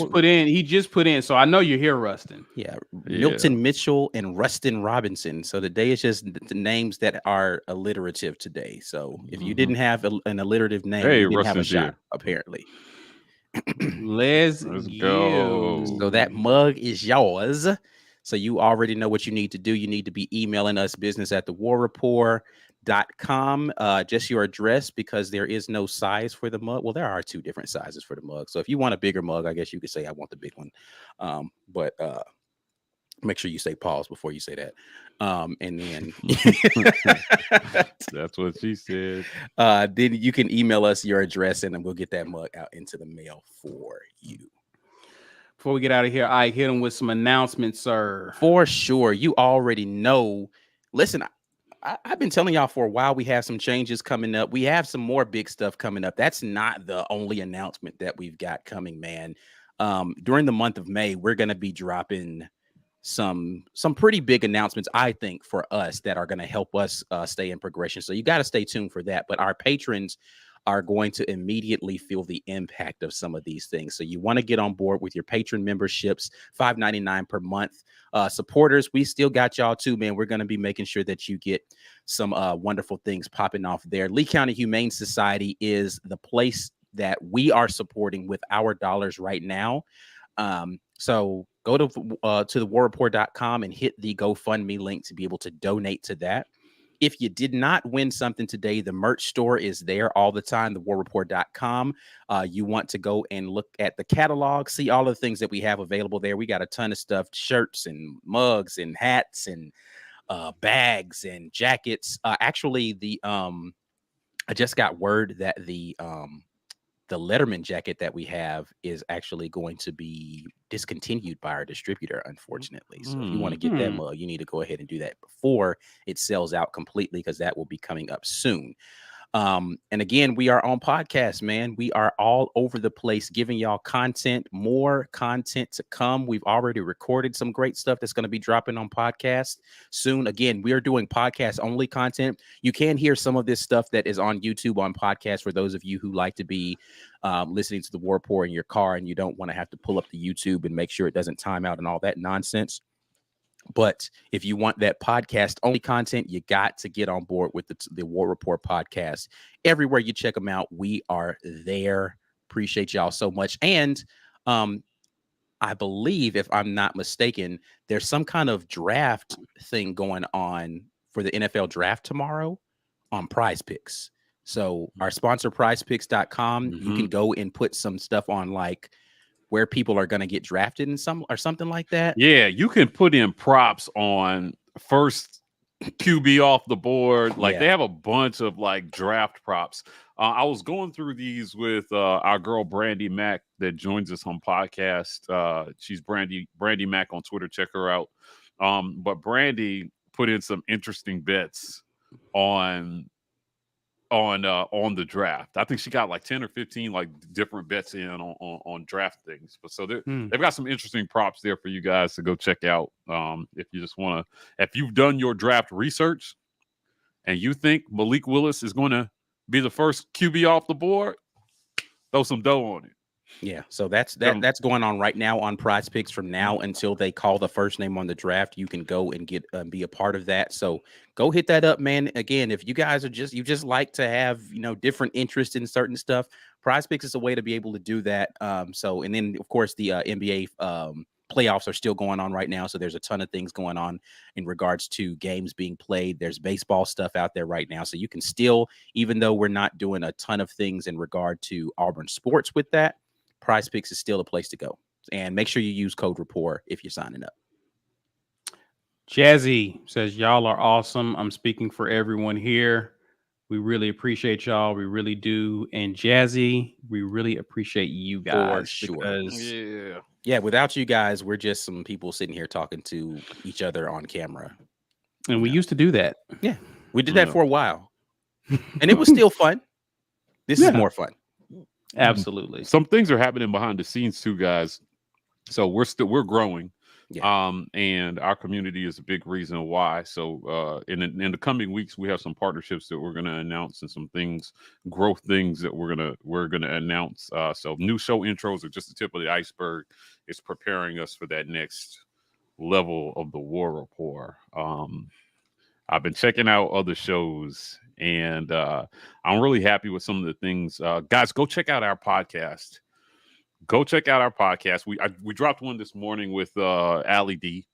he just put in. So I know you're here, Rustin. Yeah, Milton Mitchell and Rustin Robinson. So today is just the names that are alliterative today. So if you didn't have an alliterative name, you didn't have a shot, apparently. Let's go. So that mug is yours. So you already know what you need to do. You need to be emailing us business@thewarrapport.com. Just your address, because there is no size for the mug. Well, there are 2 different sizes for the mug. So if you want a bigger mug, I guess you could say I want the big one. But make sure you say pause before you say that. And then that's what she said. Then you can email us your address and then we'll get that mug out into the mail for you. Before we get out of here, I hit him with some announcements, sir. For sure. You already know. Listen, I've been telling y'all for a while we have some changes coming up. We have some more big stuff coming up. That's not the only announcement that we've got coming, man. During the month of May, we're going to be dropping some pretty big announcements, I think, for us that are going to help us stay in progression. So you got to stay tuned for that. But our patrons are going to immediately feel the impact of some of these things. So you want to get on board with your patron memberships, $5.99 per month. Supporters, we still got y'all too, man. We're going to be making sure that you get some wonderful things popping off there. Lee County Humane Society is the place that we are supporting with our dollars right now. So go to thewarrapport.com and hit the GoFundMe link to be able to donate to that. If you did not win something today, the merch store is there all the time, thewarrapport.com. You want to go and look at the catalog, see all of the things that we have available there. We got a ton of stuff, shirts and mugs and hats and bags and jackets. Actually, I just got word that the Letterman jacket that we have is actually going to be discontinued by our distributor, unfortunately. So if you want to get that mug, you need to go ahead and do that before it sells out completely, because that will be coming up soon. And again, we are on podcasts, man. We are all over the place giving y'all content, more content to come. We've already recorded some great stuff that's going to be dropping on podcasts soon. Again, we are doing podcast only content. You can hear some of this stuff that is on YouTube on podcasts for those of you who like to be listening to the War Rapport in your car and you don't want to have to pull up the YouTube and make sure it doesn't time out and all that nonsense. But if you want that podcast only content, you got to get on board with the War Rapport podcast. Everywhere you check them out, we are there. Appreciate y'all so much. And I believe, if I'm not mistaken, there's some kind of draft thing going on for the NFL draft tomorrow on Prize Picks. So our sponsor, prizepicks.com, you can go and put some stuff on, like where people are going to get drafted and something like that. Yeah, you can put in props on first QB off the board. Like they have a bunch of like draft props. I was going through these with our girl Brandy Mack that joins us on podcast. She's Brandy Mack on Twitter. Check her out. But Brandy put in some interesting bets on the draft. I think she got like 10 or 15 like different bets in on draft things. But so they've got some interesting props there for you guys to go check out. If you just want to, if you've done your draft research and you think Malik Willis is going to be the first QB off the board, throw some dough on it. Yeah, so that's going on right now on Prize Picks. From now until they call the first name on the draft, you can go and get be a part of that. So go hit that up, man. Again, if you guys are you just like to have different interest in certain stuff, Prize Picks is a way to be able to do that. So and then of course the NBA playoffs are still going on right now, so there's a ton of things going on in regards to games being played. There's baseball stuff out there right now, so you can still, even though we're not doing a ton of things in regard to Auburn sports with that, Prize Picks is still a place to go. And make sure you use code RAPPORT if you're signing up. Jazzy says, y'all are awesome. I'm speaking for everyone here. We really appreciate y'all. We really do. And Jazzy, we really appreciate you guys. For sure. Because yeah, without you guys, we're just some people sitting here talking to each other on camera. And we used to do that. Yeah, we did that for a while. And it was still fun. This is more fun. Absolutely. Some things are happening behind the scenes too, guys. So we're growing. Yeah. And our community is a big reason why. So in the coming weeks, we have some partnerships that we're going to announce and some growth things that we're gonna announce. So new show intros are just the tip of the iceberg. It's preparing us for that next level of the War Rapport. I've been checking out other shows, and I'm really happy with some of the things. Guys, go check out our podcast. We dropped one this morning with Allie D,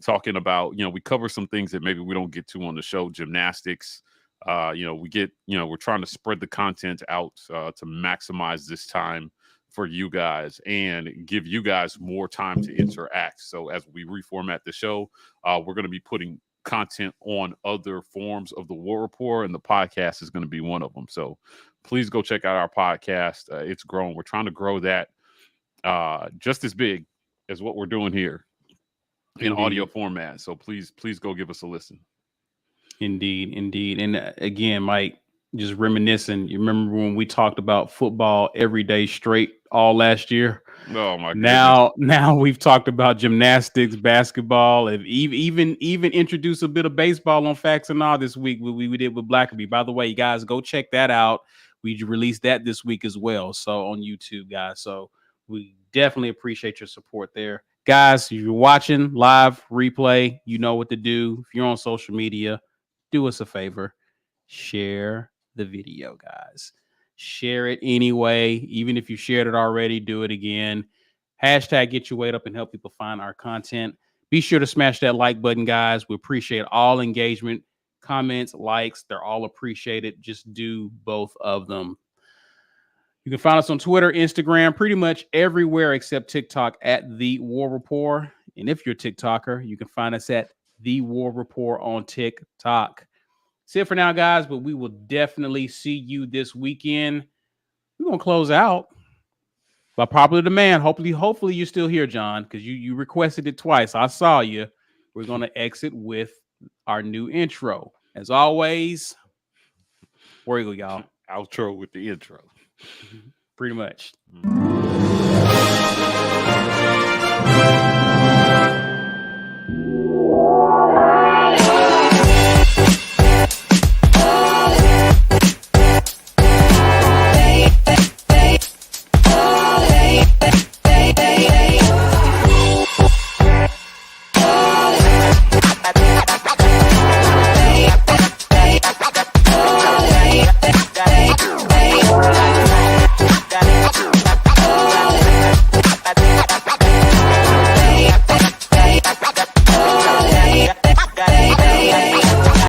talking about, we cover some things that maybe we don't get to on the show. Gymnastics, we're trying to spread the content out to maximize this time for you guys and give you guys more time to interact. So as we reformat the show, we're going to be putting content on other forms of the War Rapport, and the podcast is going to be one of them. So please go check out our podcast. It's grown. We're trying to grow that just as big as what we're doing here in audio format. So please go give us a listen. Indeed. And again, Mike, just reminiscing, you remember when we talked about football every day straight all last year? Oh my goodness. Now we've talked about gymnastics, basketball, and even introduced a bit of baseball on Facts and All this week. We did with Blackerby. By the way, you guys, go check that out. We released that this week as well, so on YouTube, guys. So we definitely appreciate your support there. Guys, if you're watching live replay, you know what to do. If you're on social media, do us a favor. Share the video, guys. Share it anyway. Even if you shared it already, do it again. Hashtag get your weight up and help people find our content. Be sure to smash that like button, guys. We appreciate all engagement, comments, likes. They're all appreciated. Just do both of them. You can find us on Twitter, Instagram, pretty much everywhere except TikTok at The War Rapport. And if you're a TikToker, you can find us at The War Rapport on TikTok. That's it for now, guys, but we will definitely see you this weekend. We're going to close out by popular demand. Hopefully you're still here, John, because you requested it twice. I saw you. We're going to exit with our new intro. As always, War Eagle, y'all. Outro with the intro. Pretty much.